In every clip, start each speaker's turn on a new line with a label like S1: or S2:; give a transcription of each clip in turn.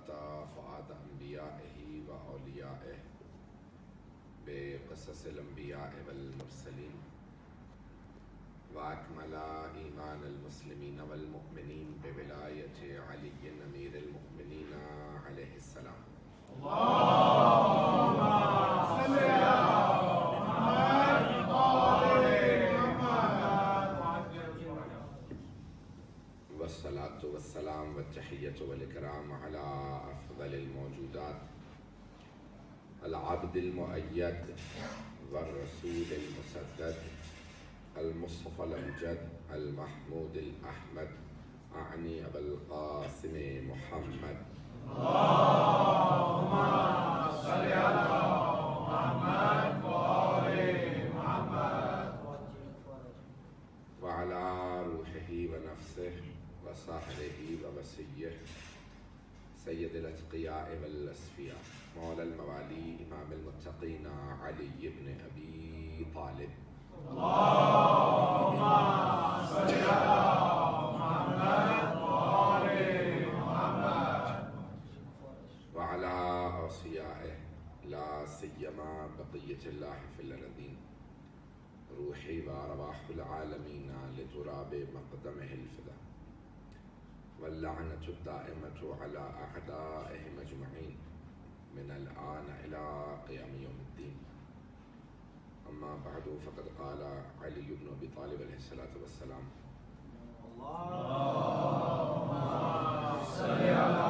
S1: ثبت فؤاد انبیائه و اولیائه بقصص الانبیاء والمرسلین واکمل ایمان المسلمین والمؤمنین بولایت علی امیر المؤمنین علیہ السلام. والصلاة والسلام والتحیۃ والاکرام علی افضل الموجودات العبد المؤید والرسول المسدد المصطفى الامجد المحمود الاحمد اعنی ابا القاسم محمد. اللهم صل على محمد وآل محمد وعلى روحه ونفسه وصحبه ووصيه سید الاتقیاء والاصفیاء مولا الموالی امام المتقین علی بن ابی طالب. اللهم صل على محمد وآل محمد وعلى اوصیائه لا سیما بقیة اللہ فی الارضین روحی وارواح العالمین لتراب مقدمه الفدا واللعنة الدائمة على أعدائهم أجمعين من الآن إلى قيام يوم الدين. أما بعد فقد قال علي بن أبي طالب عليه الصلاة والسلام اللهم صل على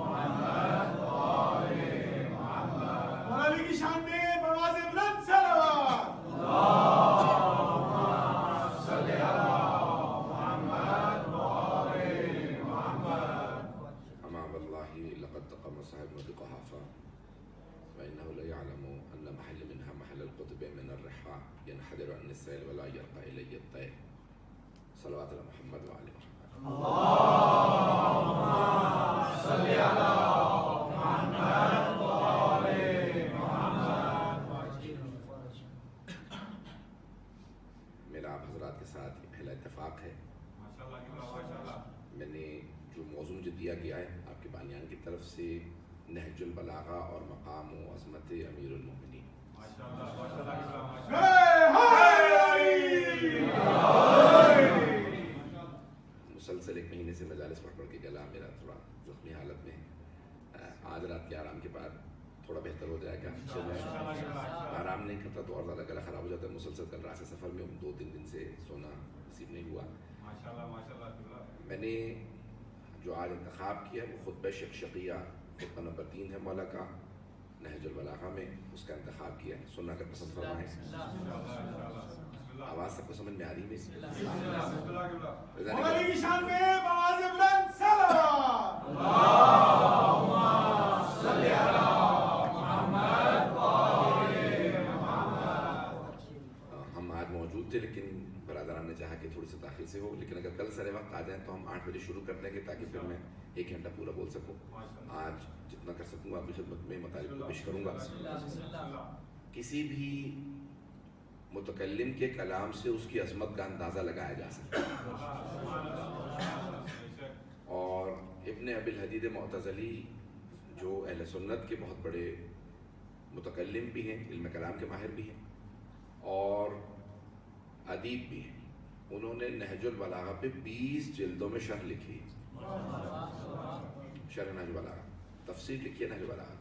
S1: محمد وآل محمد وعلى کی شان میں بواز بلند صلوات. اللهم صل على محمد وآل محمد. أما والله لقد تقم صاحب ابن قحافة وإنه لا يعلم أن محل منها محل القطب من الرحاء ينحدر عن السيل ولا يرقى إلي الطير. صلوات على محمد وآل محمد. اللهم صل على محمد وآل محمد. میرا آپ حضرات کے ساتھ پہلا اتفاق ہے. میں نے جو موضوع مجھے دیا گیا ہے آپ کے بانیان کی طرف سے نہج البلاغہ اور مقام و عظمت امیر المؤمنین. مسلسل ایک مہینے سے مجالس پڑھ کے گلا میرا تھوڑا زخمی حالت میں ہے. آج رات کے آرام کے بعد تھوڑا بہتر ہو جائے گا. آرام نہیں کرتا تو اور زیادہ گلا خراب ہو جاتا ہے. مسلسل کل رات سے سفر میں 2-3 دن سے سونا نصیب نہیں ہوا. میں نے جو آج انتخاب کیا وہ خطبہ شقشقیہ خطبہ نمبر 3 ہے مولا کا نہج البلاغہ میں اس کا انتخاب کیا. سننا کر پسند فرمائیں. آواز سب کو سمجھ میں آ رہی ہم آج موجود تھے لیکن برادران نے چاہا کہ تھوڑی سی تاخیر سے ہو, لیکن اگر کل سر وقت آ جائیں تو ہم 8 بجے شروع کر دیں گے تاکہ پھر میں 1 گھنٹہ پورا بول سکوں. آج جتنا کر سکوں آپ کی خدمت میں مطالب کو پیش کروں گا. کسی بھی متکلم کے کلام سے اس کی عظمت کا اندازہ لگایا جا سکتا ہے. اور ابن ابی الحدید معتزلی جو اہل سنت کے بہت بڑے متکلم بھی ہیں, علم کلام کے ماہر بھی ہیں اور ادیب بھی ہیں, انہوں نے نہج البلاغہ پہ 20 جلدوں میں شرح لکھی. شرح نہج البلاغہ تفسیر لکھی ہے نہج البلاغہ.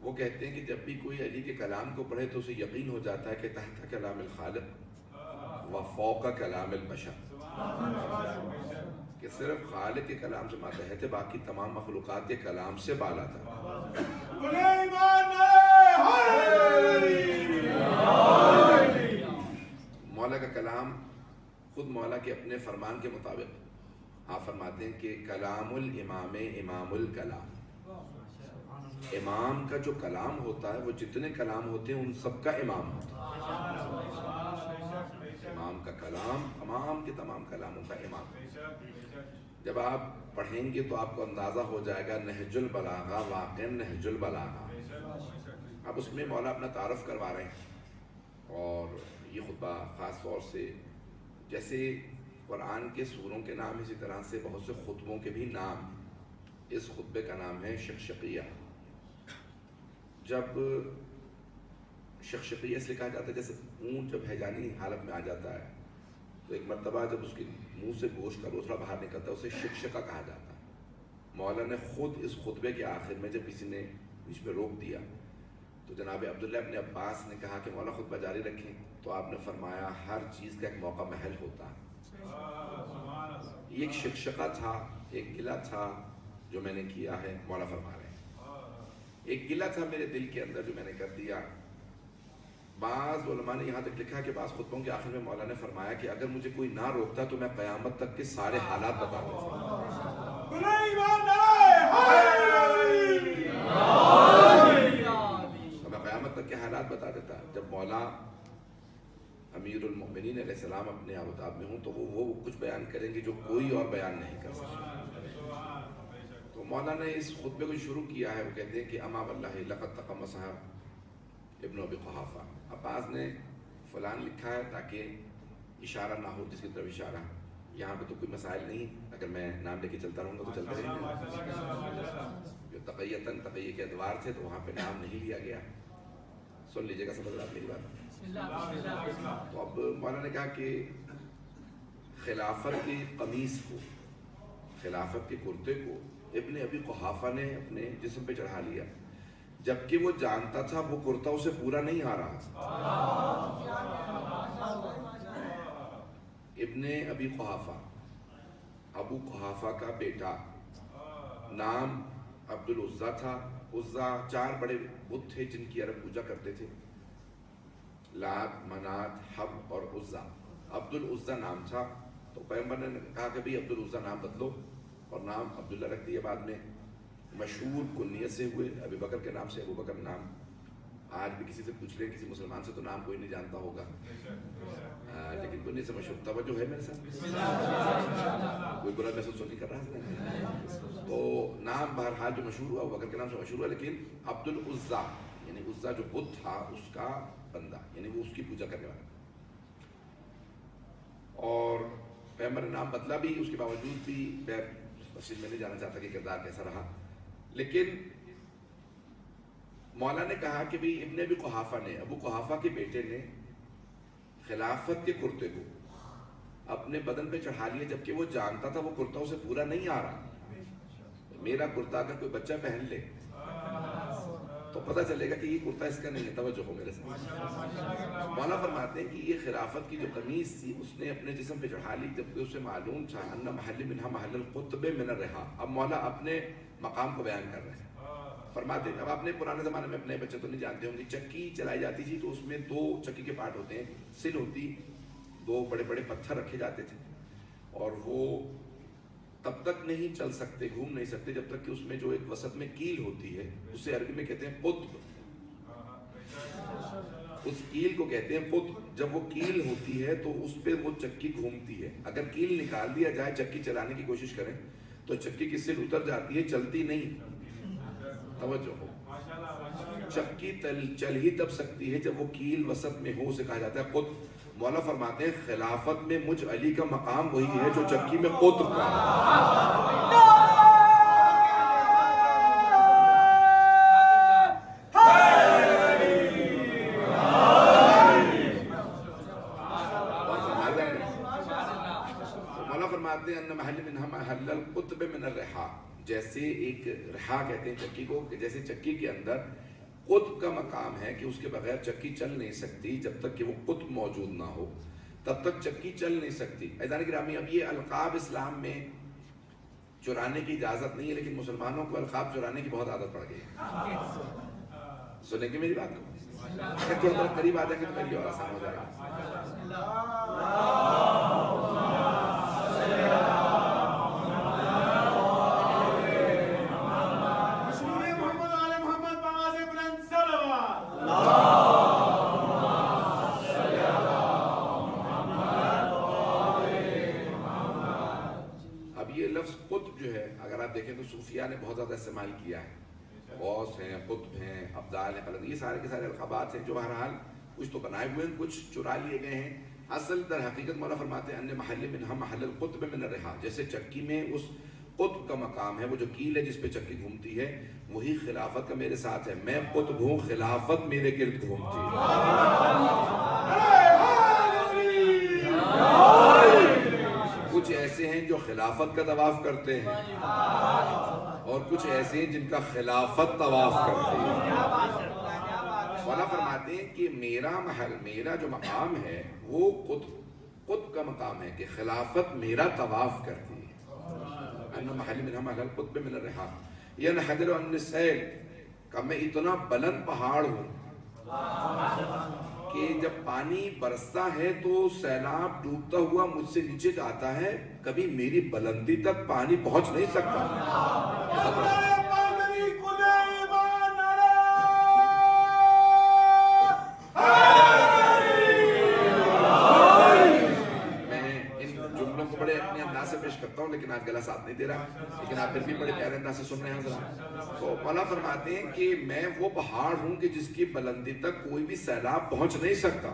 S1: وہ کہتے ہیں کہ جب بھی کوئی علی کے کلام کو پڑھے تو اسے یقین ہو جاتا ہے کہ تحت کلام الخالق و فوق کلام البشر, کہ صرف خالق کے کلام سے ماتحت ہے, باقی تمام مخلوقات کے کلام سے بالا تھا. مولا کا کلام خود مولا کے اپنے فرمان کے مطابق آپ فرماتے ہیں کہ کلام الامام امام الکلام. امام کا جو کلام ہوتا ہے وہ جتنے کلام ہوتے ہیں ان سب کا امام ہوتا ہے. امام کا کلام تمام کے تمام کلاموں کا امام. جب آپ پڑھیں گے تو آپ کو اندازہ ہو جائے گا نہج البلاغہ واقع نہج البلاغہ. اب اس میں مولا اپنا تعارف کروا رہے ہیں اور یہ خطبہ خاص طور سے جیسے قرآن کے سوروں کے نام اسی طرح سے بہت سے خطبوں کے بھی نام. اس خطبے کا نام ہے شقشقیہ. جب شقشقیہ اس لیے کہا جاتا ہے جیسے اونٹ جب ہیجانی حالت میں آ جاتا ہے تو ایک مرتبہ جب اس کے منہ سے گوشت کا لوتھڑا باہر نکلتا ہے اسے شقشقہ کہا جاتا ہے. مولا نے خود اس خطبے کے آخر میں جب کسی نے بیچ میں روک دیا تو جناب عبداللہ ابن عباس نے کہا کہ مولا خطبہ جاری رکھیں, تو آپ نے فرمایا ہر چیز کا ایک موقع محل ہوتا ہے. یہ ایک شقشقہ تھا, ایک گلہ تھا جو میں نے کیا ہے, مولا فرما رہے ہیں. ایک گلہ تھا میرے دل کے اندر جو میں نے کر دیا. بعض علماء نے یہاں تک لکھا کہ بعض خطبوں کے آخر میں مولا نے فرمایا کہ اگر مجھے کوئی نہ روکتا تو میں قیامت تک کے سارے حالات بتا دیتا. میں قیامت تک کے حالات بتا دیتا. جب مولا امیر المؤمنین علیہ السلام اپنے آفتاب میں ہوں تو وہ کچھ بیان کریں گے جو کوئی اور بیان نہیں کر سکتا. تو مولا نے اس خطبے کو شروع کیا ہے, وہ کہتے ہیں کہ اما واللہ لقد تقمصها ابن ابی قحافہ. عباس نے فلان لکھا ہے تاکہ اشارہ نہ ہو جس کی طرف اشارہ. یہاں پہ تو کوئی مسائل نہیں, اگر میں نام لے کے چلتا رہوں گا تو چلتے رہیں گے. جو تقیتاً تقیہ کے ادوار تھے تو وہاں پہ نام نہیں لیا گیا. سن لیجیے گا, سمجھ رہا آپ میری بات. تو اب مولانا نے کہا کہ خلافت کی قمیص کو, خلافت کے کرتے کو ابن ابی قحافہ نے اپنے جسم پہ چڑھا لیا, جبکہ وہ جانتا تھا وہ کرتا اسے پورا نہیں آ رہا تھا. ابن ابی قحافہ, ابو قحافہ کا بیٹا, نام عبد العزا تھا. عزا 4 بڑے بت تھے جن کی عرب پوجا کرتے تھے, لات, منات, حب اور عزا. عبد العزا نام تھا. تو پیغمبر نے کہا کہ بھئی عبد العزا نام بدلو, اور نام عبداللہ رکھ دیا. بعد میں مشہور کنیت سے ہوئے, ابی بکر کے نام سے ابو بکر نام. آج بھی کسی سے پوچھ لیں, کسی مسلمان سے, تو نام کوئی نہیں جانتا ہوگا, لیکن کنیت سے مشہور. توجہ ہے میرے ساتھ, کوئی برا محسوس نہیں کر رہا. تو نام بہرحال جو مشہور ہوا ابو بکر کے نام سے مشہور ہوا, لیکن عبد العزا یعنی عزا جو بت تھا اس کا بندہ, یعنی وہ اس کی پوجا کرنے والا. اور پیغمبر نے نام بدلا بھی, اس کے باوجود بھی تفصیل میں نہیں جانا چاہتا کہ کردار کیسا رہا. لیکن مولا نے کہا کہ بھی ابن ابی قحافہ نے, ابو قحافہ کے بیٹے نے خلافت کے کرتے کو اپنے بدن پہ چڑھا لیا, جبکہ وہ جانتا تھا وہ کرتا اسے پورا نہیں آ رہا. میرا کرتا اگر کوئی بچہ پہن لے تو پتہ چلے گا کہ یہ کرتا اس کا نہیں ہے. توجہ ہو میرے ساتھ. مولا فرماتے ہیں کہ یہ خلافت کی جو قمیص تھی اس نے اپنے جسم پہ چڑھا لی, جبکہ اسے معلوم تھا ان محل منہا محل القطب من الرحا. اب مولا اپنے مقام کو بیان کر رہے ہیں. فرماتے ہیں اب آپ نے پرانے زمانے میں, اپنے بچے تو نہیں جانتے ہوں گے, چکی چلائی جاتی تھی تو اس میں 2 چکی کے پارٹ ہوتے ہیں. سل ہوتی, 2 بڑے بڑے پتھر رکھے جاتے تھے, اور وہ تب تک نہیں چل سکتے, گھوم نہیں سکتے جب تک کہ اس میں جو ایک وسط میں کیل ہوتی ہے, اسے عربی میں کہتے ہیں قطب. اس کیل کو کہتے ہیں قطب. جب وہ کیل ہوتی ہے تو اس پہ وہ چکی گھومتی ہے. اگر کیل نکال دیا جائے, چکی چلانے کی کوشش کریں تو چکی کی سل اتر جاتی ہے, چلتی نہیں. توجہ ہو, چکی چل ہی تب سکتی ہے جب وہ کیل وسط میں ہو, اسے کہا جاتا ہے قطب. مولا فرماتے ہیں خلافت میں مجھ علی کا مقام وہی ہے جو چکی میں قطب کا. مولا فرماتے ہیں ان محل منہا محل القطب من الرحا. جیسے ایک رحا کہتے ہیں چکی کو, جیسے چکی کے اندر قطب کا مقام ہے کہ اس کے بغیر چکی چل نہیں سکتی. جب تک کہ وہ قطب موجود نہ ہو تب تک چکی چل نہیں سکتی. عزیزان گرامی, اب یہ القاب اسلام میں چرانے کی اجازت نہیں ہے, لیکن مسلمانوں کو القاب چرانے کی بہت عادت پڑ گئی ہے. سنیں گے میری بات کو؟ تھوڑا قریب آ جائیں گے تو میری اور آسان ہو جائے گا. قطب جو ہے اگر آپ دیکھیں تو صوفیہ نے بہت زیادہ استعمال کیا ہے. غوث ہیں, قطب ہیں, ابدال ہیں, یہ سارے کے سارے القابات ہیں جو بہرحال کچھ تو بنائے ہوئے ہیں, کچھ چرا لیے گئے ہیں. اصل در حقیقت مولا فرماتے ہیں ان محل منہا محل القطب من الرحا. جیسے چکی میں اس قطب کا مقام ہے، وہ جو کیل ہے جس پہ چکی گھومتی ہے، وہی خلافت کا میرے ساتھ ہے۔ میں قطب ہوں، خلافت میرے گرد گھومتی ہے۔ کچھ ایسے ہیں جو خلافت کا طواف کرتے ہیں اور کچھ ایسے ہیں جن کا خلافت طواف کرتے ہیں۔ مولا فرماتے ہیں کہ میرا محل، میرا جو مقام ہے وہ قطب کا مقام ہے کہ خلافت میرا طواف کرتی ہے۔ ان محل من محل القطب من الرحاب ینحدر عن السیل، کہ میں اتنا بلند پہاڑ ہوں کہ جب پانی برستا ہے تو سیلاب ڈوبتا ہوا مجھ سے نیچے جاتا ہے، کبھی میری بلندی تک پانی پہنچ نہیں سکتا۔ بڑے اپنے انداز سے پیش کرتا ہوں لیکن آج گلا ساتھ نہیں دے رہا، لیکن آپ پھر بھی بڑے پیارے انداز سے سن رہے ہیں ذرا۔ تو مولا فرماتے ہیں کہ میں وہ پہاڑ ہوں کہ جس کی بلندی تک کوئی بھی سیلاب پہنچ نہیں سکتا،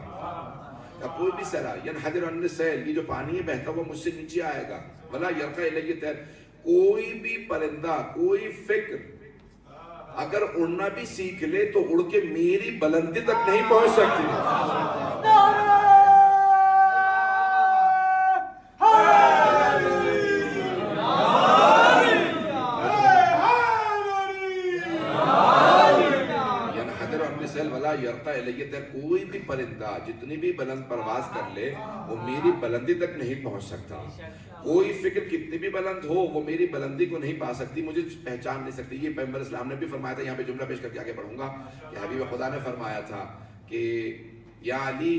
S1: کوئی بھی سیلاب۔ ینحدر عن السیل، یہ جو پانی ہے بہتا ہوا مجھ سے نیچے آئے گا۔ ولا یرقی الی طیر، کوئی بھی پرندہ، کوئی فکر اگر اڑنا بھی سیکھ لے تو اڑ کے میری بلندی تک نہیں پہنچ سکتی۔ ولا یرقی الی طیر، کوئی بھی پرندہ جتنی بھی بلند پرواز کر لے وہ میری بلندی تک نہیں پہنچ سکتا۔ کوئی فکر کتنی بھی بلند ہو وہ میری بلندی کو نہیں پا سکتی، مجھے پہچان نہیں سکتی۔ یہ پیغمبر اسلام نے بھی فرمایا تھا، یہاں پہ جملہ پیش کر کے آگے پڑھوں گا کہ حبیب خدا نے فرمایا تھا کہ یا علی،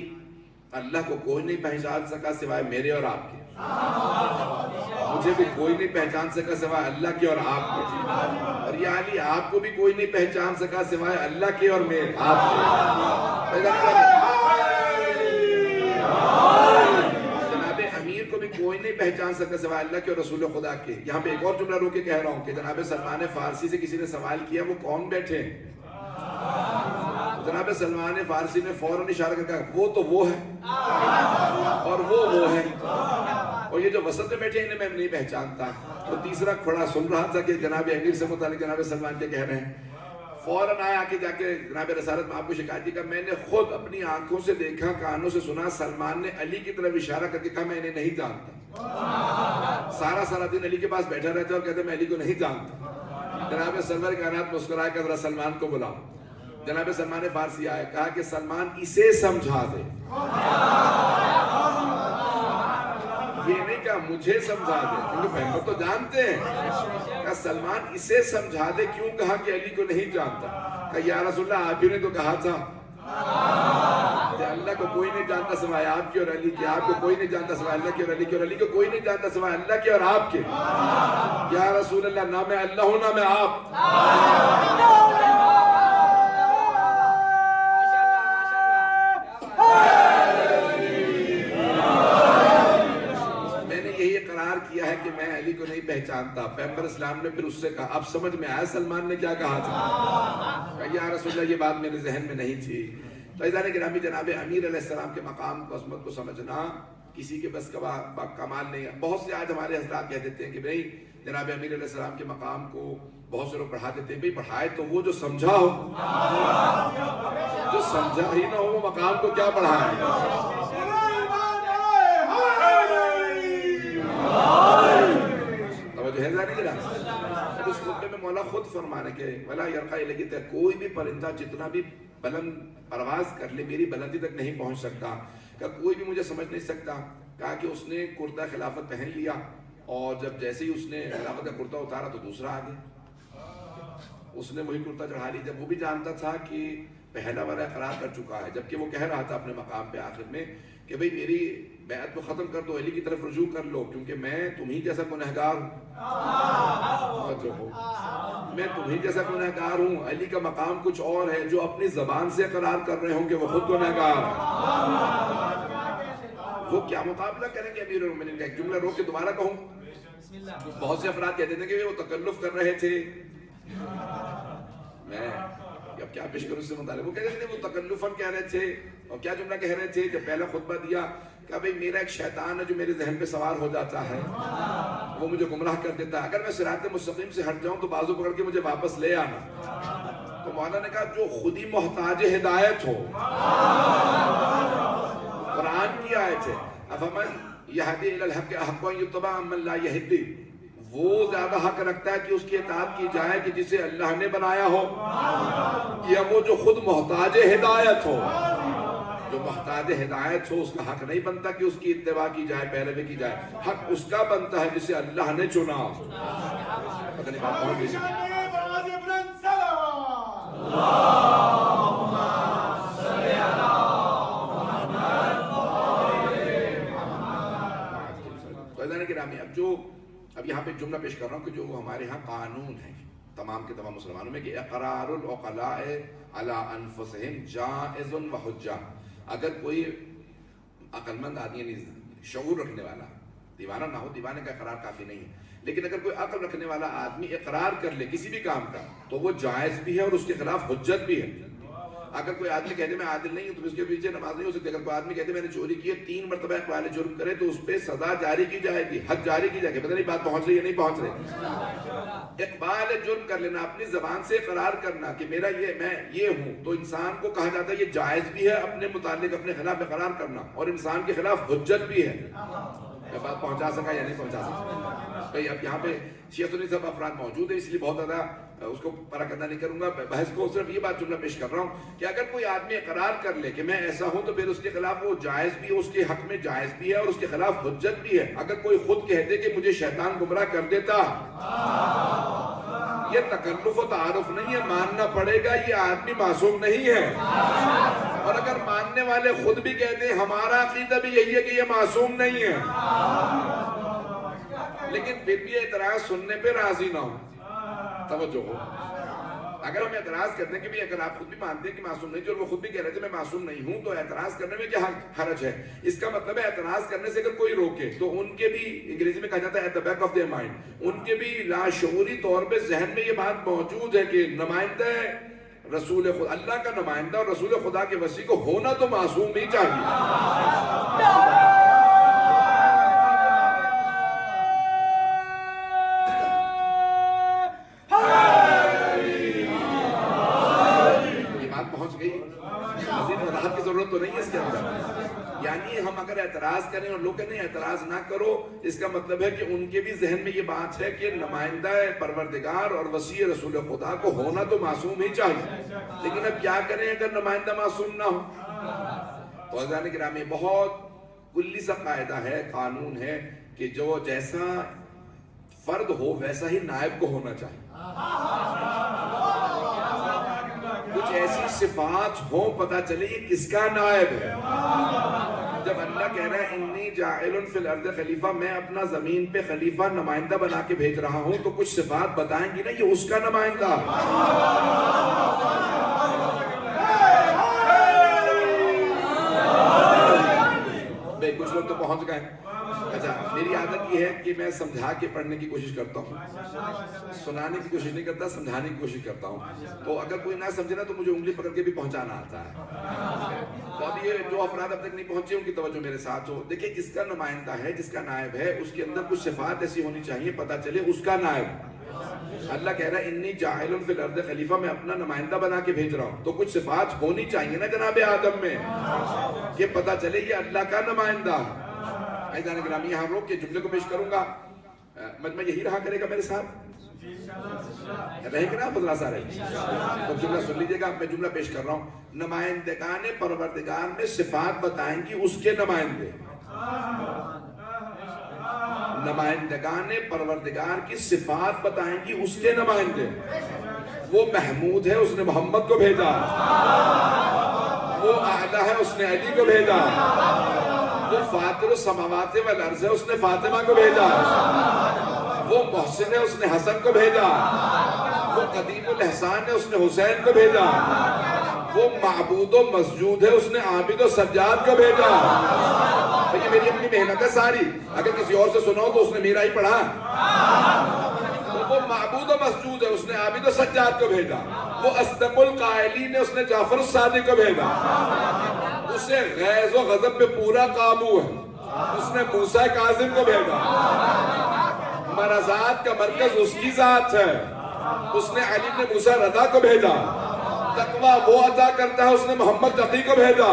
S1: اللہ کو کوئی نہیں پہچان سکا سوائے میرے اور آپ کے، مجھے بھی کوئی نہیں پہچان سکا سوائے اللہ کے اور آپ کے، اور یا علی آپ کو بھی کوئی نہیں پہچان سکا سوائے اللہ کے اور میرے آپ کے۔ جناب امیر کو بھی کوئی نہیں پہچان سکا سوائے اللہ کے اور رسول خدا کے۔ یہاں پہ ایک اور جملہ رو کے کہہ رہا ہوں کہ جناب سلمان فارسی سے کسی نے سوال کیا وہ کون بیٹھے ہیں؟ جناب سلمان فارسی نے فوراً اشارہ کر کہا وہ تو وہ ہے اور وہ ہے، اور یہ جو وسط میں بیٹھے انہیں میں نہیں پہچانتا۔ تو تیسرا کھڑا سن رہا تھا کہ جناب امیر سے متعلق جناب سلمان کے کہہ رہے ہیں، فوراً آیا آ کے جا کے جناب رسالت میں آپ کو شکایت کی کہ میں نے خود اپنی آنکھوں سے دیکھا، کانوں سے سنا، سلمان نے علی کی طرف اشارہ کر کے کہا میں انہیں نہیں جانتا۔ سارا دن علی کے پاس بیٹھا رہتا اور کہتے میں علی کو نہیں جانتا۔ جناب سرور کائنات مسکرائے کہ ذرا سلمان کو بلاؤ۔ جناب سلمان فارسی آئے، کہا کہ سلمان اسے سمجھا دے، یہ نہیں کہا مجھے سمجھا دے، کیونکہ پیغمبر تو جانتے ہیں، کہا سلمان اسے سمجھا دے۔ کیوں کہا کہ علی کو نہیں جانتا؟ کہا یا رسول اللہ آپ ہی نے تو کہا تھا کہ اللہ کو کوئی نہیں جانتا سوائے آپ کے اور علی کے، آپ کو کوئی نہیں جانتا سوائے اللہ کے اور علی کے، اور علی کو کوئی نہیں جانتا سوائے اللہ کے اور آپ کے۔ یا رسول اللہ نہ میں اللہ ہوں نہ میں آپ۔ کیا ہے کہ میں علی کو نہیں پہچانتا۔ پیغمبر اسلام نے پھر اس سے کہا، اب سمجھ میں آیا سلمان نے کیا کہا تھا؟ کہ یا رسول اللہ یہ بات میرے ذہن میں نہیں تھی۔ تو عزیزان گرامی، جناب امیر علیہ السلام کے مقام کو، عظمت کو سمجھنا کسی کے بس کا کمال نہیں ہے۔ بہت سے آج ہمارے حضرات کہہ دیتے ہیں کہ بھئی جناب امیر علیہ السلام کے مقام کو بہت سے لوگ پڑھا دیتے ہیں، بھئی پڑھائے تو وہ جو سمجھا ہو، جو سمجھا ہی نہ ہو وہ مقام کو کیا پڑھائے۔ توجہ ہے ذرا جناب، اب اس خطبے میں مولا خود فرمانے کہ ولا یرقی الی طیر، کوئی بھی پرندہ جتنا بھی بلند پرواز کر لے میری بلندی تک نہیں پہنچ سکتا، کہ کوئی بھی مجھے سمجھ نہیں سکتا۔ کہا کہ اس نے کرتا خلافت پہن لیا اور جب جیسے ہی اس نے خلافت کا کرتا اتارا تو دوسرا آ گیا، اس نے وہی کرتا چڑھا لی، جب وہ بھی جانتا تھا کہ پہلا والا اقرار کر چکا ہے، جبکہ وہ کہہ رہا تھا اپنے مقام پہ آخر میں کہ بھئی میری بیعت کو ختم کر دو، علی کی طرف رجوع کر لو، کیونکہ میں تمہیں جیسا گنہگار ہوں، میں تمہیں جیسا گنہگار ہوں۔ علی کا مقام کچھ اور ہے، جو اپنی زبان سے اقرار کر رہے ہوں کہ وہ خود گنہگار ہے، وہ کیا مقابلہ کریں گے امیر المومنین کا۔ ایک جملہ رو کے دوبارہ کہوں، بہت سے افراد کہتے تھے کہ وہ تکلف کر رہے تھے، میں اب کیا پیش کروں اس سے متعلق، وہ کہہ رہے تھے وہ تکلفاً کہہ رہے تھے، اور کیا جملہ کہہ رہے تھے جب پہلا خطبہ دیا کہ بھئی میرا ایک شیطان ہے جو میرے ذہن پہ سوار ہو جاتا ہے، وہ مجھے گمراہ کر دیتا ہے. اگر میں صراط مستقیم سے ہٹ جاؤں تو بازو پکڑ کے مجھے واپس لے آنا. تو مولانا نے کہا جو خود ہی محتاج ہدایت ہو, قرآن کی آیت ہے افمن یہدی الی الحق احق ان یتبع ممن لا یہدی, وہ زیادہ حق رکھتا ہے کہ اس کی اطاعت کی جائے کہ جسے اللہ نے بنایا ہو, یا وہ جو خود محتاج ہدایت ہو. جو محتاج ہدایت ہو اس کا حق نہیں بنتا کہ اس کی اتباع کی جائے, پیروی کی جائے. حق اس کا بنتا ہے جسے اللہ نے چنا. پتہ نہیں بات پہنچ گئی. اب یہاں پہ جملہ پیش کر رہا ہوں کہ جو ہمارے ہاں قانون ہے تمام کے تمام مسلمانوں میں کہ اقرار العقلاء علی انفسہم جائز و حجہ. اگر کوئی عقل مند آدمی یعنی شعور رکھنے والا, دیوانہ نہ ہو, دیوانے کا اقرار کافی نہیں ہے, لیکن اگر کوئی عقل رکھنے والا آدمی اقرار کر لے کسی بھی کام کا تو وہ جائز بھی ہے اور اس کے خلاف حجت بھی ہے. اگر کوئی آدمی کہتے میں عادل نہیں ہوں تو اس کے پیچھے نماز نہیں ہو سکتی. اگر کوئی آدمی کہتے میں نے چوری کی ہے 3 مرتبہ اقبال جرم کرے تو اس پہ سزا جاری کی جائے گی, حد جاری کی جائے گی. پتہ نہیں بات پہنچ رہی ہے نہیں پہنچ رہی. اقبال جرم کر لینا, اپنی زبان سے اقرار کرنا کہ میرا یہ میں یہ ہوں, تو انسان کو کہا جاتا ہے یہ جائز بھی ہے اپنے متعلق اپنے خلاف اقرار کرنا, اور انسان کے خلاف حجت بھی ہے. بات پہنچا سکا یا نہیں پہنچا سکا بھائی. اب یہاں پہ شیعہ سنی سب افراد موجود ہیں, اس لیے بہت زیادہ اس کو پرا کرنا نہیں کروں گا بحث کو, صرف یہ بات جملہ پیش کر رہا ہوں کہ اگر کوئی آدمی اقرار کر لے کہ میں ایسا ہوں تو پھر اس کے خلاف وہ جائز بھی ہے, اس کے حق میں جائز بھی ہے اور اس کے خلاف حجت بھی ہے. اگر کوئی خود کہہ دے کہ مجھے شیطان گمراہ کر دیتا, یہ تکلف و تعارف نہیں ہے, ماننا پڑے گا یہ آدمی معصوم نہیں ہے. اور اگر ماننے والے خود بھی کہتے ہیں ہمارا عقیدہ بھی یہی ہے کہ یہ معصوم نہیں ہے, لیکن پھر بھی اعتراض سننے پہ راضی نہ ہو. توجہ ہو, اگر ہم اعتراض کرتے ہیں کہ اگر آپ خود بھی مانتے ہیں کہ معصوم نہیں تھے اور وہ خود بھی کہہ رہے تھے میں معصوم نہیں ہوں, تو اعتراض کرنے میں کیا حرج ہے؟ اس کا مطلب ہے اعتراض کرنے سے اگر کوئی روکے تو ان کے بھی, انگریزی میں کہا جاتا ہے at the back of their mind, ان کے بھی لاشعوری طور پہ ذہن میں یہ بات موجود ہے کہ نمائندہ رسول خدا, اللہ کا نمائندہ اور رسول خدا کے وسیع کو ہونا تو معصوم ہی چاہیے. کی ضرورت تو نہیں ہے اس کے اندر. یعنی ہم اگر اعتراض کریں اور لوگ کہتے ہیں اعتراض نہ کرو, اس کا مطلب ہے کہ ان کے بھی ذہن میں یہ بات ہے کہ نمائندہ پروردگار اور وسیع رسول خدا کو ہونا تو معصوم ہی چاہیے. لیکن اب کیا کریں اگر نمائندہ معصوم نہ ہو؟ تو عزیزان گرامی بہت کلی سا قاعدہ ہے, قانون ہے کہ جو جیسا فرد ہو ویسا ہی نائب کو ہونا چاہیے. کچھ ایسی صفات ہوں پتہ چلے یہ کس کا نائب ہے. جب اللہ کہہ رہا ہے انی جاعل فی الارض خلیفہ, میں اپنا زمین پہ خلیفہ نمائندہ بنا کے بھیج رہا ہوں, تو کچھ صفات بتائیں گی نا یہ اس کا نمائندہ. بھائی کچھ لوگ تو پہنچ گئے. اچھا, میری عادت یہ ہے کہ میں سمجھا کے پڑھنے کی کوشش کرتا ہوں, سنانے کی کوشش نہیں کرتا, سمجھانے کی کوشش کرتا ہوں. تو اگر کوئی نہ سمجھے نا تو مجھے انگلی پکڑ کے بھی پہنچانا آتا ہے. تو اب یہ جو افراد اب تک نہیں پہنچے ان کی توجہ میرے ساتھ ہو. دیکھیں جس کا نمائندہ ہے, جس کا نائب ہے, اس کے اندر کچھ صفات ایسی ہونی چاہیے پتہ چلے اس کا نائب. اللہ کہہ رہا ہے انی جاعل فی الارض خلیفہ, میں اپنا نمائندہ بنا کے بھیج رہا ہوں, تو کچھ صفات ہونی چاہیے نا جناب آدم میں کہ پتہ چلے یہ اللہ کا نمائندہ. عزیزان گرامی یہاں روک کے جملے کو پیش کروں گا, مجمع یہی رہا کرے گا میرے ساتھ, رہے گا نا بدلا سا رہے. تو جملہ سن لیجیے گا, میں جملہ پیش کر رہا ہوں. نمائندگان پروردگار میں صفات بتائیں گی اس کے نمائندے. نمائندگان پروردگار کی صفات بتائیں گی اس کے نمائندے. وہ محمود ہے, اس نے محمد کو بھیجا. وہ اعلیٰ ہے, اس نے علی کو بھیجا. وہ فاطر السماوات والارض ہے, اس نے فاطمہ کو بھیجا. وہ محسن ہے, اس نے حسن کو بھیجا. وہ قدیم الاحسان ہے, اس نے حسین کو بھیجا. وہ معبود و مسجود ہے, اس نے عابد و سجاد کو بھیجا. یہ میری اپنی محنت ہے ساری, اگر کسی اور سے سنا ہو تو اس نے میرا ہی پڑھا. وہ معبود و مسجود ہے, اس نے عابد و سجاد کو بھیجا. وہ اصدق القائلین ہے, اس نے جعفر الصادق کو بھیجا. اسے غیظ و غضب پہ پورا قابو ہے, اس نے موسیٰ کاظم کو بھیجا. منازعات کا مرکز اس کی ذات ہے. اس نے علی بن موسیٰ رضا کو بھیجا. تقویٰ وہ عطا کرتا ہے، اس نے محمد تقی کو بھیجا.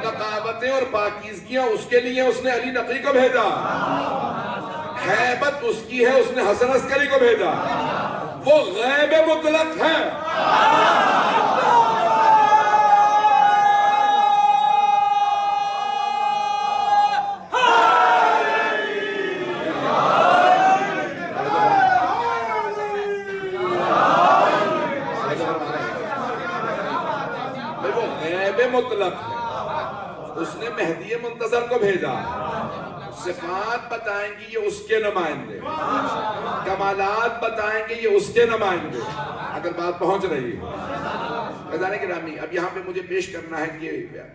S1: نقاوتیں اور پاکیزگیاں اس کے لیے، اس نے علی نقی کو بھیجا. ہیبت اس کی ہے، اس نے حسن عسکری کو بھیجا. وہ غیب مطلق ہے. وہ غیب مطلق ہے. اس نے مہدی منتظر کو بھیجا. صفات بتائیں گی یہ اس کے نمائندے، کمالات بتائیں گے یہ اس کے نمائندے. اگر بات پہنچ رہی ہے خزانہ گرامی، اب یہاں پہ مجھے پیش کرنا ہے کہ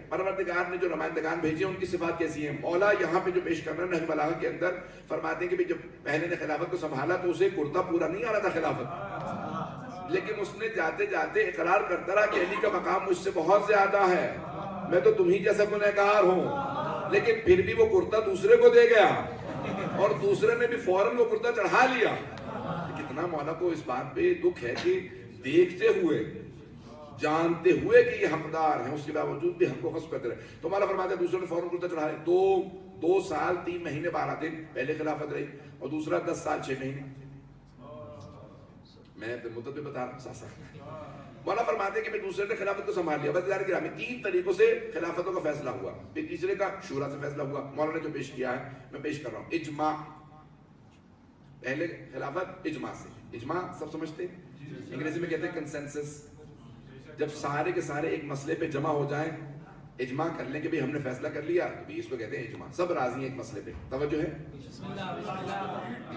S1: پروردگار نے جو نمائندگان بھیجے ان کی صفات کیسی ہیں. مولا یہاں پہ جو پیش کرنا ہے نہج بلاغہ کے اندر فرماتے ہیں کہ جب پہلے نے خلافت کو سنبھالا تو اسے کرتا پورا نہیں آ رہا تھا خلافت، لیکن اس نے جاتے جاتے اقرار کرتا رہا کہ علی کا مقام مجھ سے بہت زیادہ ہے، میں تو تمہیں جیسا گنہگار ہوں. لیکن پھر بھی وہ کرتا دوسرے کو دے گیا اور دوسرے نے بھی فوراً وہ کرتا چڑھا لیا. کتنا مولا کو اس بات پہ دکھ ہے کہ دیکھتے ہوئے جانتے ہوئے کہ یہ حقدار ہیں اس کے باوجود بھی ہم کو غصب کرتے رہے. تو مولا فرماتے ہیں دوسرے نے فوراً کرتا چڑھایا. 2 سال 3 مہینے 12 دن پہلے خلافت رہی اور دوسرا 10 سال 6 مہینے. میں مدت پہ بتا رہا ہوں ساتھ. مولا فرماتے ہیں کہ دوسرے نے خلافت کو سنبھال لیا. بس یار گرامی 3 طریقوں سے خلافتوں کا فیصلہ ہوا. پھر تیسرے کا شورا سے فیصلہ ہوا. مولا نے جو پیش کیا ہے میں پیش کر رہا ہوں. اجماع، پہلے خلافت اجماع سے. اجماع سب سمجھتے ہیں، انگریزی میں کہتے ہیں کنسنسس. جب سارے کے سارے ایک مسئلے پہ جمع ہو جائیں، اجماع کر لیں کہ بھی ہم نے فیصلہ کر لیا تو بھی اس کو کہتے ہیں اجماع. سب راضی ہیں ایک مسئلے پہ. توجہ ہے.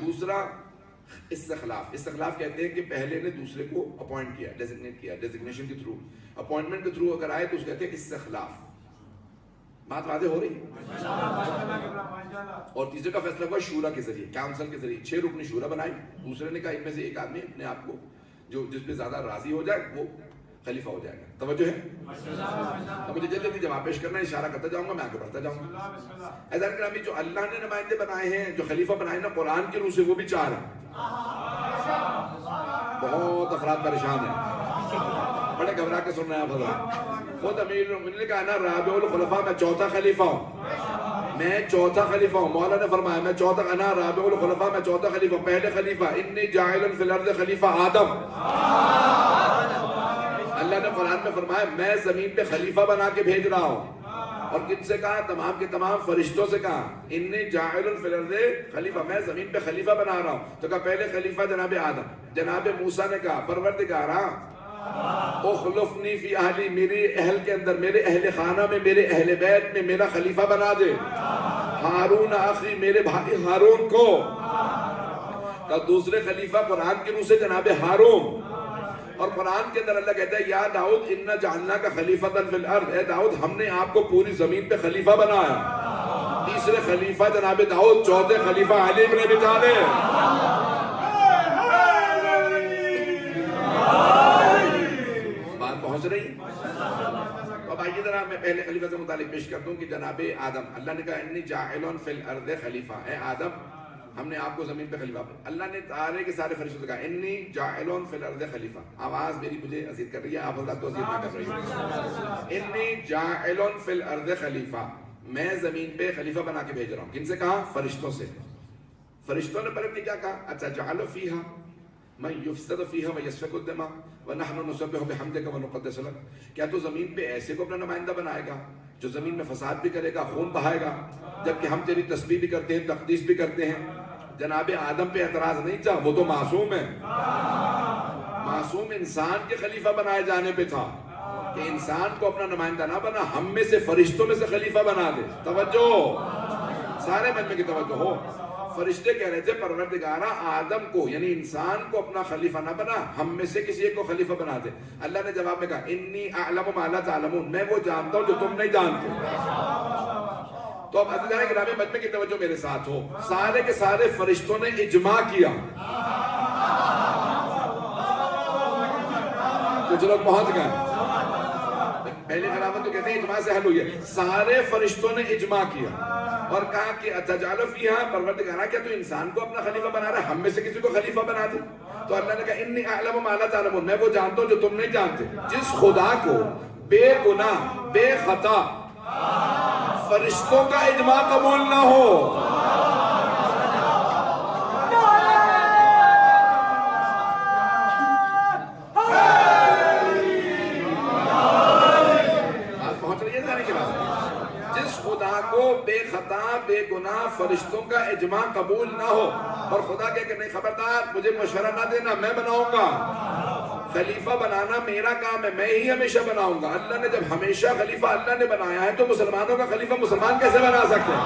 S1: دوسرا استخلاف. استخلاف کہتے ہیں کہ پہلے نے دوسرے کو اپوائنٹ کیا، ڈیزگنیٹ کیا، ڈیزگنیشن کے تھرو، اپوائنٹمنٹ کے تھرو اگر آئے تو اس کہتے ہیں استخلاف. بات واضح ہو رہی. اور تیسرے کا فیصلہ ہوا شورا کے ذریعے، کاؤنسل کے ذریعے. 6 رکنی شورا بنائی. دوسرے نے کہا ان میں سے ایک آدمی اپنے آپ کو جس پہ زیادہ راضی ہو جائے وہ خلیفہ ہو جائے گا. توجہ ہے. اب مجھے جلدی جواب پیش کرنا ہے، اشارہ کرتا جاؤں گا، میں آگے بڑھتا جاؤں گا. ایسا کرام جو اللہ نے نمائندے بنائے ہیں، جو خلیفہ بنائے نا قرآن کی روح سے، وہ بھی 4 ہیں. بہت افراد پریشان ہیں، بڑے گھبرا کے سن رہے ہیں. حضرات خود امیر المومنین نے کہا نا رابع الخلفاء، میں 4تھا خلیفہ ہوں، میں 4تھا خلیفہ ہوں. مولا نے فرمایا میں 4تھا، انا رابع الخلفاء، میں 4تھا خلیفہ. پہلے خلیفہ انی جاعل فی الارض خلیفہ آدم. اللہ نے قرآن میں فرمایا میں زمین پہ خلیفہ بنا کے بھیج رہا ہوں. اور کن سے کہا؟ تمام کے تمام فرشتوں سے کہا انی جاعل فی الارض خلیفہ، میں زمین پہ خلیفہ بنا رہا ہوں. تو کہا پہلے خلیفہ جناب آدم. جناب موسیٰ نے کہا پروردگارا اخلفنی فی اہلی، میرے اہل کے اندر، میرے اہل خانہ میں، میرے اہل بیت میں میرا خلیفہ بنا دے. ہارون اخی، میرے بھائی ہارون کو. تو دوسرے خلیفہ قرآن کی روح سے جناب ہارون. اور قرآن کے اندر اللہ کہتا ہے یا داؤد انا جعلناک خلیفۃ فی الارض، اے داؤد ہم نے آپ کو پوری زمین پہ خلیفہ بنایا. تیسرے خلیفہ جناب داؤد، 4تھے خلیفہ علی بن ابی طالب. بات پہنچ رہی. اب آئیے ذرا میں پہلے خلیفہ سے متعلق پیش کرتا ہوں کہ جناب آدم، اللہ نے کہا انی جاعل فی الارض خلیفہ، اے آدم ہم نے آپ کو زمین پہ خلیفہ. اللہ نے سارے کے سارے فرشتوں سے کہا انی جاعل فی الارض خلیفہ. آواز میری مجھے اذیت کر رہی ہے، آپ حضرات کو اذیت نہ کر رہی ہے. انی جاعل فی الارض خلیفہ، میں زمین پہ خلیفہ بنا کے بھیج رہا ہوں. کن سے کہا؟ فرشتوں سے. فرشتوں نے پلٹ کے کیا کہا؟ اتجعل فیہا من یفسد فیہا ویسفک الدماء ونحن نسبح بحمدک ونقدس لک. کیا تو زمین پہ ایسے کو اپنا نمائندہ بنائے گا جو زمین میں فساد بھی کرے گا، خون بہائے گا، جبکہ ہم تیری تسبیح بھی کرتے ہیں، تقدیس بھی کرتے ہیں. جناب آدم پہ اعتراض نہیں تھا، وہ تو معصوم ہے. معصوم انسان کے خلیفہ بنائے جانے پہ تھا کہ انسان کو اپنا نمائندہ نہ بنا، ہم میں سے فرشتوں میں سے خلیفہ بنا دے. توجہ، سارے مجمع کی توجہ ہو. فرشتے کہہ رہے تھے پروردگارا آدم کو یعنی انسان کو اپنا خلیفہ نہ بنا، ہم میں سے کسی ایک کو خلیفہ بنا دے. اللہ نے جواب میں کہا انی اعلم ما لا تعلمون، میں وہ جانتا ہوں جو تم نہیں جانتے. تو اب عزیزان گرامی مجمع کی توجہ میرے ساتھ ہو. سارے کے سارے فرشتوں نے اجماع کیا. کچھ لوگ پہنچ گئے. پہلی خلافت تو کہتے ہیں اجماع سے حل ہوئی ہے. سارے فرشتوں نے اجماع کیا اور کہا کہ اتجعل فیہا، پروردگارا کیا تو انسان کو اپنا خلیفہ بنا رہا ہے، ہم میں سے کسی کو خلیفہ بنا دے؟ تو اللہ نے کہا انی اعلم ما لا تعلمون، میں وہ جانتا ہوں جو تم نہیں جانتے. جس خدا کو بے گناہ بے خطا فرشتوں کا اجماع قبول نہ ہو، بے خطا بے گناہ فرشتوں کا اجماع قبول نہ ہو، اور خدا کہے کہ نہیں خبردار مجھے مشورہ نہ دینا، میں بناؤں گا. خلیفہ بنانا میرا کام ہے، میں ہی ہمیشہ بناؤں گا. اللہ نے جب ہمیشہ خلیفہ اللہ نے بنایا ہے تو مسلمانوں کا خلیفہ مسلمان کیسے بنا سکتے ہیں؟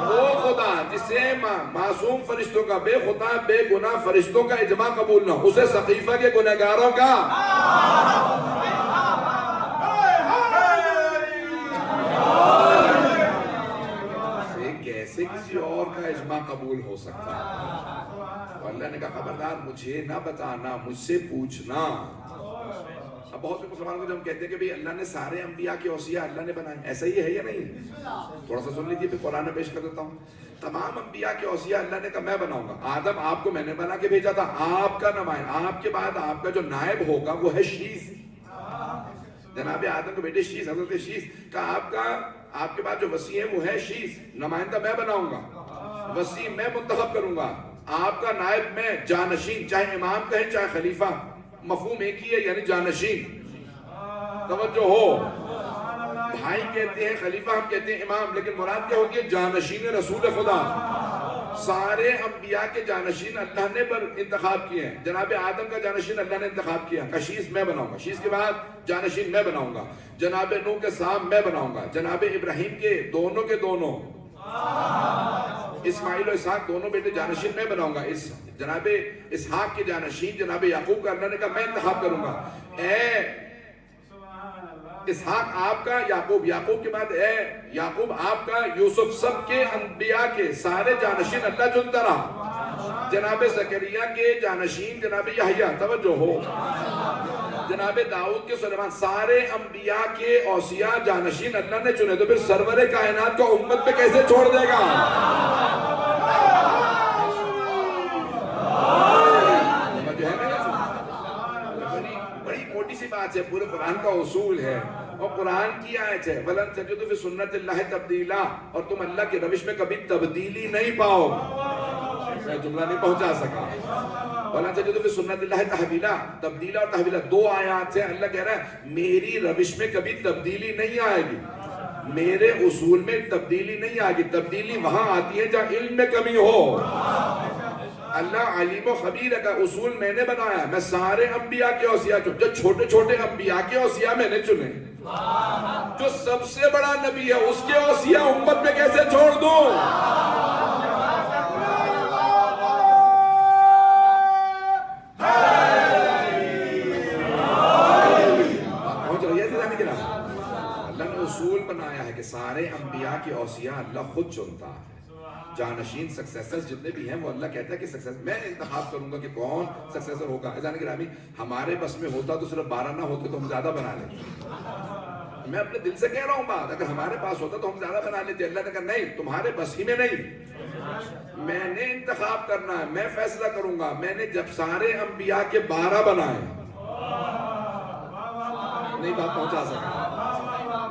S1: وہ خدا جسے معصوم فرشتوں کا بے خطا بے گناہ فرشتوں کا اجماع قبول نہ ہو، اسے سقیفہ کے گنہگاروں کا کیسے کسی اور کا اجماع قبول ہو سکتا ہے؟ اللہ نے کہا خبردار مجھے نہ بتانا، مجھ سے پوچھنا. اب بہت سے مسلمانوں کو جب ہم کہتے ہیں کہ بھئی اللہ نے سارے انبیاء کے اوصیاء اللہ نے بنائے، ایسا ہی ہے یا نہیں؟ تھوڑا سا سن لیجیے، پھر قرآن میں پیش کر دیتا ہوں. تمام انبیاء کے اوصیاء اللہ نے کہا میں بناؤں گا. آدم آپ کو میں نے بنا کے بھیجا تھا، آپ کا نمائندہ، آپ کے بعد آپ کا جو نائب ہوگا وہ ہے شیث. جناب آدم کے بیٹے شیث، حضرت شیث کا آپ کے بعد جو وسیع ہے وہ ہے شیث. نمائندہ میں بناؤں گا، وسیع میں منتخب کروں گا، آپ کا نائب میں، جانشین، چاہے امام کہیں چاہے خلیفہ، مفہوم ایک ہی ہے، یعنی جانشین. توجہ ہو، بھائی کہتے ہیں خلیفہ، ہم کہتے ہیں امام، لیکن مراد کیا ہوتی ہے؟ جانشین رسول خدا. سارے انبیاء کے جانشین اللہ نے پر انتخاب کیے ہیں. جناب آدم کا جانشین اللہ نے انتخاب کیا، شیث میں بناؤں گا. شیث کے بعد جانشین میں بناؤں گا. جناب نوح کے سام میں بناؤں گا. جناب ابراہیم کے دونوں اسماعیل و اسحاق دونوں بیٹے جانشین میں بناؤں گا. جناب اسحاق کے جانشین جناب یعقوب کا اللہ نے کہا میں انتخاب کروں گا. اے اسحاق آپ کا، یعقوب کے بعد اے یعقوب آپ کا، یوسف، سب کے انبیاء کے سارے جانشین اللہ چنتا رہا. جناب زکریا کے جانشین جناب یحییٰ. توجہ ہو، جناب داؤد کے سلیمان، سارے انبیاء کے اوصیاء جانشین اللہ نے چنے. تو پھر سرور کائنات کو امت پہ کیسے چھوڑ دے گا؟ بڑی موٹی سی بات ہے، پورے قرآن کا اصول ہے اور قرآن کی آیت ہے. وَلَن تَجِدُوا فِي سُنَّةِ اللَّهِ تَبْدِيلًا، اور تم اللہ کی روش میں کبھی تبدیلی نہیں پاؤ. میں جملہ نہیں پہنچا سکا. وَلَن تَجِدُوا فِي سُنَّةِ اللَّهِ تَحْوِيلًا، تبدیلا اور تحویلا دو آیات ہیں. اللہ کہہ رہا ہے میری روش میں کبھی تبدیلی نہیں آئے گی، میرے اصول میں تبدیلی نہیں آئے گی. تبدیلی وہاں آتی ہے جہاں علم میں کمی ہو. اللہ علیم و خبیر کا اصول میں نے بنایا. میں سارے انبیاء کے اوصیاء چنے، جو چھوٹے چھوٹے انبیاء کے اوصیاء میں نے چنے. جو سب سے بڑا نبی ہے اس کے اوصیاء امت میں کیسے چھوڑ دوں؟ پہنچ رہی ہے جانے کے نام. اللہ نے اصول بنایا ہے کہ سارے انبیاء کے اوصیاء اللہ خود چنتا ہے. جانشین سکسیسرز جتنے بھی ہیں وہ اللہ کہتا ہے کہ سکسیس میں انتخاب کروں گا کہ کون سکسیسر ہوگا. جانے گرامی ہمارے بس میں ہوتا تو صرف 12 نہ ہوتے تو ہم زیادہ بنا لیتے. میں اپنے دل سے کہہ رہا ہوں بات، اگر ہمارے پاس ہوتا تو ہم زیادہ بنا لیتے. اللہ نے کہا نہیں، تمہارے بس ہی میں نہیں، میں نے انتخاب کرنا ہے، میں فیصلہ کروں گا. میں نے جب سارے انبیاء کے 12 بنائے، نہیں بات پہنچا سکا.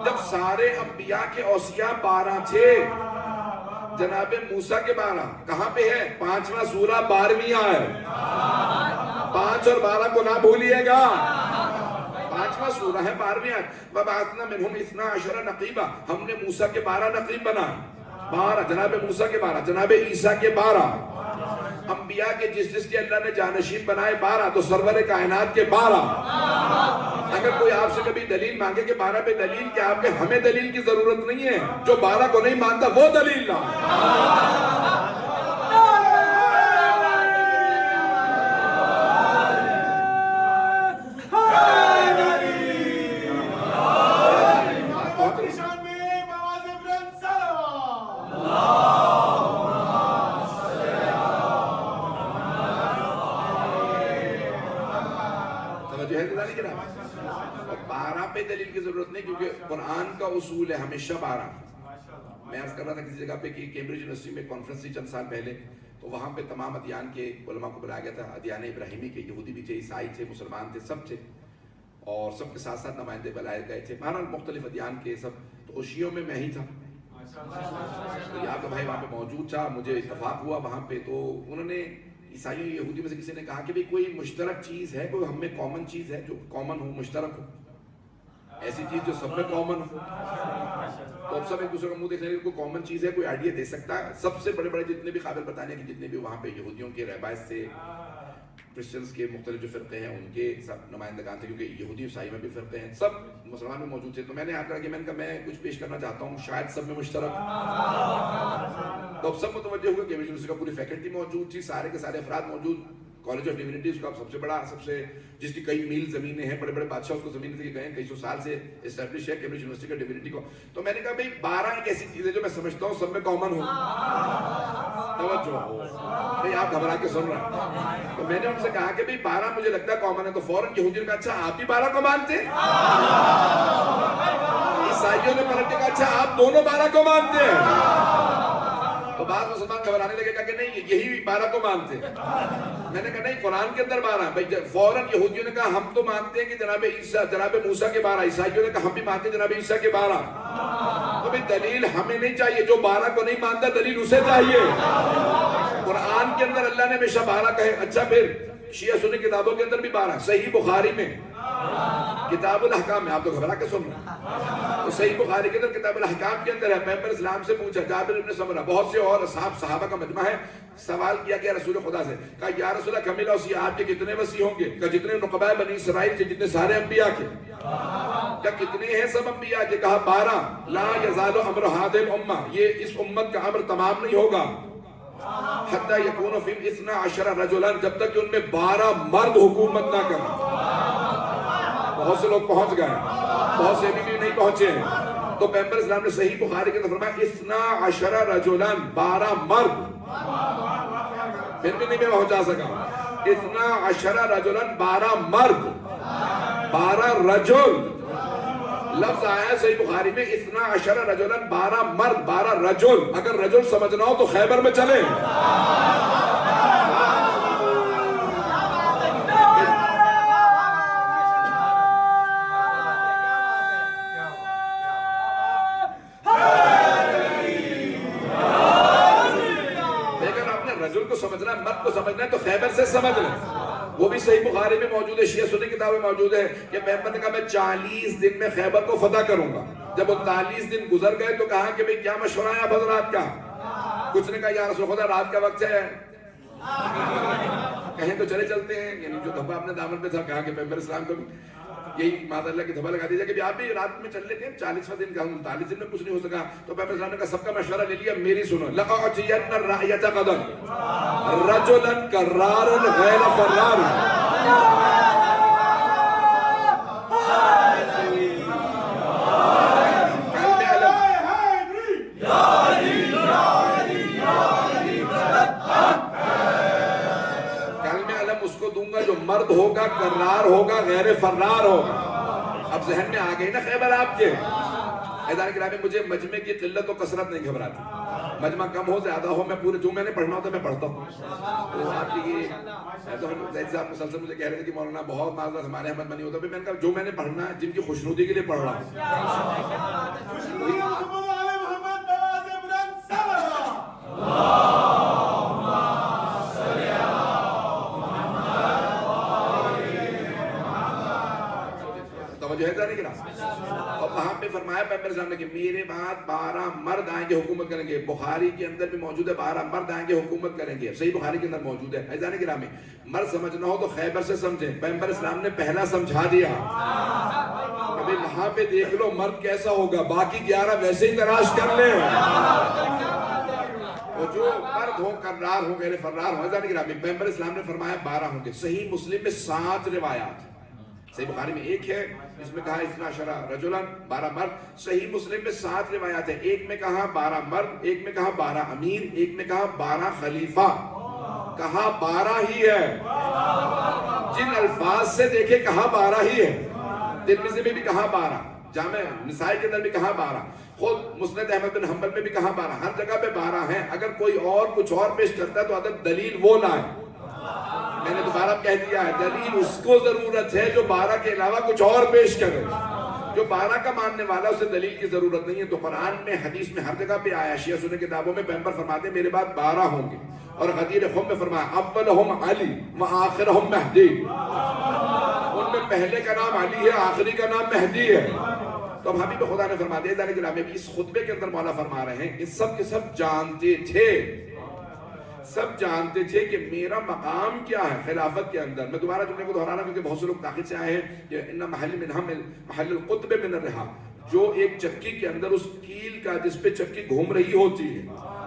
S1: جب سارے انبیاء کے اوصیاء 12 تھے، جناب موسیٰ کے 12 کہاں پہ ہے؟ 5واں سورہ 12ویں آیت. 5 اور 12 کو نہ بھولیے گا. 5واں سورہ ہے 12ویں آیت. وَبَعَثْنَا مِنْهُمْ 12 نَقِيبًا، ہم نے موسیٰ کے 12 نقیب بنائے. 12 جناب موسیٰ کے 12، جناب عیسیٰ کے 12. انبیاء کے جس کے اللہ نے جانشین بنائے 12، تو سرور کائنات کے 12. اگر کوئی آپ سے کبھی دلیل مانگے کہ 12 پہ دلیل کیا، آپ کے ہمیں دلیل کی ضرورت نہیں ہے. جو 12 کو نہیں مانتا وہ دلیل لا. اور 12 پہ دلیل کی ضرورت نہیں، کیونکہ قرآن کا اصول ہے ہمیشہ 12. میں عرض کر رہا تھا کسی جگہ پہ کہ کیمبرج یونیورسٹی میں کانفرنس تھی چند سال پہلے، تو وہاں پہ تمام ادیان کے علماء کو بلایا گیا تھا، ادیان ابراہیمی کے، یہودی بھی تھے، عیسائی تھے، مسلمان تھے، سب تھے، اور سب کے ساتھ ساتھ نمائندے بلائے گئے تھے، بہرحال مختلف ادیان کے سب. تو شیعوں میں ہی تھا، تو یہاں کا بھائی وہاں پہ موجود تھا، مجھے اتفاق ہوا وہاں پہ. تو انہوں نے عیسائیوں یہودی میں سے کسی نے کہا کہ کوئی مشترک چیز ہے، کوئی ہم میں کامن چیز ہے جو کامن ہو، مشترک ہو، ایسی چیز جو سب میں کامن ہو. تو اب سب ایک دوسرے کا منہ دیکھ رہے ہیں، کوئی کامن چیز ہے، کوئی آئیڈیا دے سکتا ہے. سب سے بڑے بڑے جتنے بھی قابل بتانے کے جتنے بھی وہاں پہ یہودیوں کے رہبائز تھے، کرسچنس کے مختلف جو فرقے ہیں ان کے سب نمائندگان تھے، کیونکہ یہودی عیسائی میں بھی فرقے ہیں، سب مسلمان میں موجود تھے. تو میں نے یاد کہا کہ میں نے کہا میں کچھ پیش کرنا چاہتا ہوں، شاید سب میں مشترک. تو اب سب متوجہ ہوئے کہ یونیورسٹی کا پوری فیکلٹی موجود تھی، سارے کے سارے افراد موجود. کالج آف ڈیونٹیز کا سب سے بڑا، سب سے جس کی کئی میل زمینیں ہیں، بڑے بڑے بادشاہ اس کو زمینیں سے گئے ہیں، کئی سو سال سے اسٹیبلش ہے کیمبرج یونیورسٹی کا ڈیونٹی کو. تو میں نے کہا بھائی 12 ایک ایسی چیز ہے جو میں سمجھتا ہوں سب میں کامن ہو. توجہ بھائی، آپ گھبرا کے سن رہے ہیں. تو میں نے ان سے کہا کہ بھائی 12 مجھے لگتا ہے کامن ہے. تو فوراً یہودیوں نے کہا اچھا آپ بھی 12 کو مانتے ہیں؟ عیسائیوں نے پلٹ کے کہا اچھا آپ دونوں 12 کو مانتے ہیں؟ تو بعض مسلمان گھبرانے لگے، کہا کہ نہیں یہی 12 کو مانتے ہیں. میں نے کہا نہیں قرآن کے اندر 12. بھائی فوراً یہودیوں نے کہا ہم تو مانتے ہیں کہ جناب عیسیٰ، جناب موسیٰ کے 12. عیسائیوں نے کہا ہم بھی مانتے ہیں جناب عیسیٰ کے 12. تو بھائی دلیل ہمیں نہیں چاہیے، جو 12 کو نہیں مانتا دلیل اسے چاہیے. قرآن کے اندر اللہ نے ہمیشہ 12 کہے. اچھا پھر شیعہ سنی کتابوں کے اندر بھی 12. صحیح بخاری میں کتاب الاحکام میں، آپ تو گھبرا کے سن رہے ہیں، تو صحیح بخاری کے اندر کتاب الاحکام کے اندر ہے. پیغمبر اسلام سے پوچھا، جابر بن سمرہ، بہت سے اور صحابہ کا مجمع ہے، سوال کیا کہ رسول خدا سے، کہا یا رسول اللہ کمیل اوصیہ آپ کے کتنے وصی ہوں گے؟ کہا جتنے نقباء بنی اسرائیل تھے، جتنے سارے انبیاء کے. کہا کتنے ہیں سب انبیاء کے؟ کہا 12. لا یزال امر هذه الامه، یہ اس امت کا امر تمام نہیں ہوگا، حتی یکون فی 12 رجلا، جب تک کہ ان میں 12 مرد حکومت نہ کریں. بہت سے لوگ پہنچ گئے، بہت سے بھی نہیں پہنچے ہیں. تو پیغمبر اسلام نے صحیح بخاری کے اندر فرمایا 12 رجلا، 12 مرد. پھر بھی نہیں میں پہنچا سکا. 12 رجلا، 12 مرد، 12 رجل. لفظ آیا ہے صحیح بخاری میں 12 رجلا، 12 مرد، 12 رجل. اگر رجل سمجھنا ہو تو خیبر میں چلیں. رجل کو سمجھنا ہے، مرد کو سمجھنا ہے تو خیبر سے سمجھ لیں. وہ بھی صحیح بخاری میں موجود ہے، شیعہ سنی کتابیں موجود ہے کہ پیغمبر نے کہا میں 40 دن میں خیبر کو فتح کروں گا. جب 39 دن گزر گئے تو کہا کہ بھئی کیا مشورہ ہے آپ حضرات کا؟ کچھ نے کہا یا رسول خدا رات کا وقت ہے، کہیں تو چلے چلتے ہیں. یعنی جو دھبا اپنے دامن پہ تھا، کہا کہ پیغمبر اسلام کو یہی معاذ اللہ کی دھبا لگا دیجیے کہ آپ بھی رات میں چل لیتے ہیں. 40واں دن کا 39 دن میں کچھ نہیں ہو سکا. تو پیغمبر اسلام نے کہا سب کا مشورہ لے لیا، میری سنو. لَأَعْتِيَنَّ الرَّعْيَةَ غَدًا رَجُلًا كَرَّارًا غَيْرَ فَرَّارٍ. جو مرد ہوگا، کرار ہوگا، غیر فرار ہوگا. اب ذہن میں آ گئی نا خیبر آپ کے. عزیزان گرامی، مجھے مجمع کی قلت و کثرت نہیں گھبراتی. مجمع کم ہو زیادہ ہو، میں پورے جو میں نے پڑھنا ہوتا ہے میں پڑھتا ہوں. تو آپ کی یہ صاحب مسلسل مجھے کہہ رہے تھے کہ مولانا بہت معذرت ہمارے احمد منی ہوتا ہے. میں نے کہا جو میں نے پڑھنا ہے، جن کی خوشنودی کے لیے پڑھ رہا ہوں. اور وہاں پہ فرمایا پیغمبر اسلام نے کہ میرے بعد 12 مرد آئیں گے حکومت کریں گے. بخاری کے اندر بھی موجود ہے 12 مرد آئیں گے حکومت کریں گے. صحیح بخاری کے اندر موجود ہے. عزیزان گرامی، مرد سمجھنا ہو تو خیبر سے سمجھیں. پیغمبر اسلام نے پہلا سمجھا دیا. ابھی وہاں پہ دیکھ لو مرد کیسا ہوگا، باقی 11 ویسے ہی تلاش کر لیں. اور جو مرد ہو، کرار ہو، غیر فرار ہو. عزیزان گرامی، پیغمبر اسلام نے فرمایا 12 ہوں گے. صحیح مسلم میں 7 روایات. صحیح بخاری میں ایک ہے جس میں کہا 12 رجلا، 12 مرد. صحیح مسلم میں 7 روایات ہیں. ایک میں کہا 12 مرد، ایک میں کہا 12 امیر، ایک میں کہا 12 خلیفہ. کہا 12 ہی ہے. جن الفاظ سے دیکھے کہا 12 ہی ہے. ترمذی میں بھی کہا 12. جامع نسائی کے اندر بھی کہاں 12، خود مسند احمد بن حنبل میں بھی کہاں 12، ہر جگہ پہ 12 ہیں. اگر کوئی اور کچھ اور پیش کرتا ہے تو ادب دلیل وہ لائیں. میں نے دوبارہ کہہ دیا ہے، دلیل اس کو ضرورت ہے جو 12 کے علاوہ کچھ اور پیش کرے. جو 12 کا ماننے والا اسے دلیل کی ضرورت نہیں ہے. تو قرآن میں حدیث میں ہر جگہ پہ آیا، شیعہ سنی کتابوں میں پیغمبر فرماتے ہیں میرے بعد 12 ہوں گے. اور غدیر خم میں فرمایا اولہم علی وآخرہم مہدی، ان میں پہلے کا نام علی ہے، آخری کا نام مہدی ہے. تو اب حبیب خدا نے فرما دیا ذالک گرامی، اس خطبے کے اندر مولا فرما رہے ہیں کہ سب کے سب جانتے تھے، سب جانتے تھے کہ میرا مقام کیا ہے خلافت کے اندر. میں دوبارہ جملے کو دہرا رہا ہوں کیونکہ بہت سے لوگ تاخیر سے آئے ہیں کہ ان محل القطب من الرحا، جو ایک چکی کے اندر اس کیل کا جس پہ چکی گھوم رہی ہوتی ہے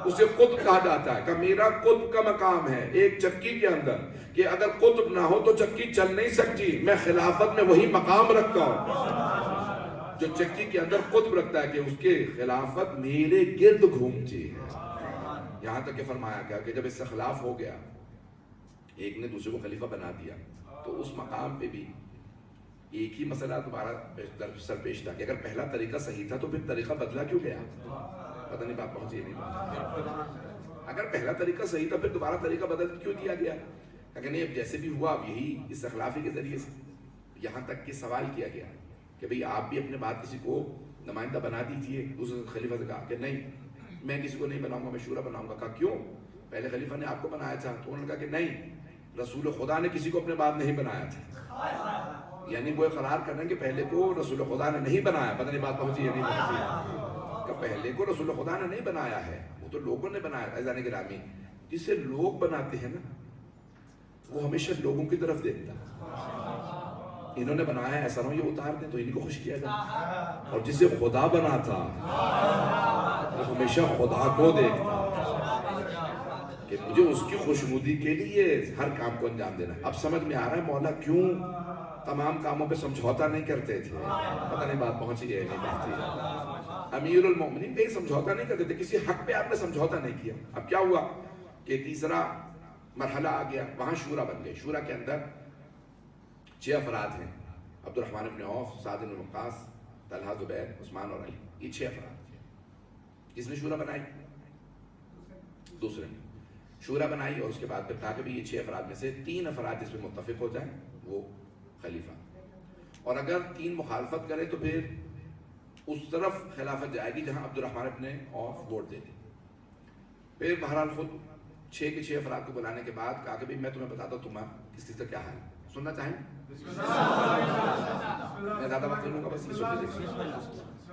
S1: اسے قطب کہا جاتا ہے. کہ میرا قطب کا مقام ہے ایک چکی کے اندر، کہ اگر قطب نہ ہو تو چکی چل نہیں سکتی. میں خلافت میں وہی مقام رکھتا ہوں جو چکی کے اندر قطب رکھتا ہے، کہ اس کے خلافت میرے گرد گھومتی ہے. یہاں تک کہ فرمایا گیا کہ جب اس سے خلاف ہو گیا، ایک نے دوسرے کو خلیفہ بنا دیا، تو اس مقام پہ بھی ایک ہی مسئلہ دوبارہ سر پیش تھا کہ اگر پہلا طریقہ صحیح تھا تو پھر طریقہ بدلا کیوں گیا؟ پتہ نہیں بات پہنچی نہیں پہنچی. اگر پہلا طریقہ صحیح تھا پھر دوبارہ طریقہ بدل کیوں دیا گیا؟ کہ نہیں اب جیسے بھی ہوا اب یہی اس اخلافی کے ذریعے سے. یہاں تک کہ سوال کیا گیا کہ بھئی آپ بھی اپنے بعد کسی کو نمائندہ بنا دیجئے. دوسرے خلیفہ سے کہا کہ نہیں میں کسی کو نہیں بناؤں گا، میں شورا بناؤں گا. کہا کیوں؟ پہلے خلیفہ نے آپ کو بنایا تھا. تو انہوں نے کہا کہ نہیں، رسول خدا نے کسی کو اپنے بعد نہیں بنایا تھا. یعنی وہ اقرار کرنا کہ پہلے کو رسول خدا نے نہیں بنایا. پتہ نہیں بات پہنچی ہے نہیں پہنچی؟ کہ پہلے کو رسول خدا نے نہیں بنایا ہے، وہ تو لوگوں نے بنایا. عزیزان گرامی، جسے لوگ بناتے ہیں نا وہ ہمیشہ لوگوں کی طرف دیکھتا ہے. انہوں نے بنایا ہے، ایسا نہ ہو یہ اتار دیں تو انہیں کو خوش کیا جائے. اور جسے خدا بنا تھا وہ ہمیشہ خدا کو دیکھتا کہ مجھے اس کی خوشنودی کے لیے ہر کام کو انجام دینا. اب سمجھ میں آ رہا ہے مولا کیوں تمام کاموں پہ سمجھوتا نہیں کرتے تھے. پتہ نہیں بات پہنچی ہے نہیں پہنچی. امیر المومنین کہیں سمجھوتا نہیں کرتے تھے، کسی حق پہ آپ نے سمجھوتا نہیں کیا. اب کیا ہوا کہ تیسرا مرحلہ آ گیا، وہاں شورا بن گئے. شورا کے اندر 6 افراد ہیں، عبد الرحمن بن عوف، سعد بن وقاص، طلحہ، زبیر، عثمان اور علی. یہ 6 افراد. کس نے شورا بنائی؟ دوسرے نے شورا بنائی. اور اس کے بعد پھر کہا کہ یہ 6 افراد میں سے 3 افراد جس پہ متفق ہو جائیں وہ خلیفہ، اور اگر 3 مخالفت کرے تو پھر اس طرف خلافت جائے گی جہاں عبد الرحمن ابن عوف ووٹ دے دے. پھر بہرحال خود 6 کے 6 افراد کو بلانے کے بعد کہا کہ بھئی میں تمہیں بتاتا ہوں تمہیں کس کا کیا حال ہے. سننا چاہیں؟ میں زیادہ وقت لوں گا، بس یہ سن لیجیے.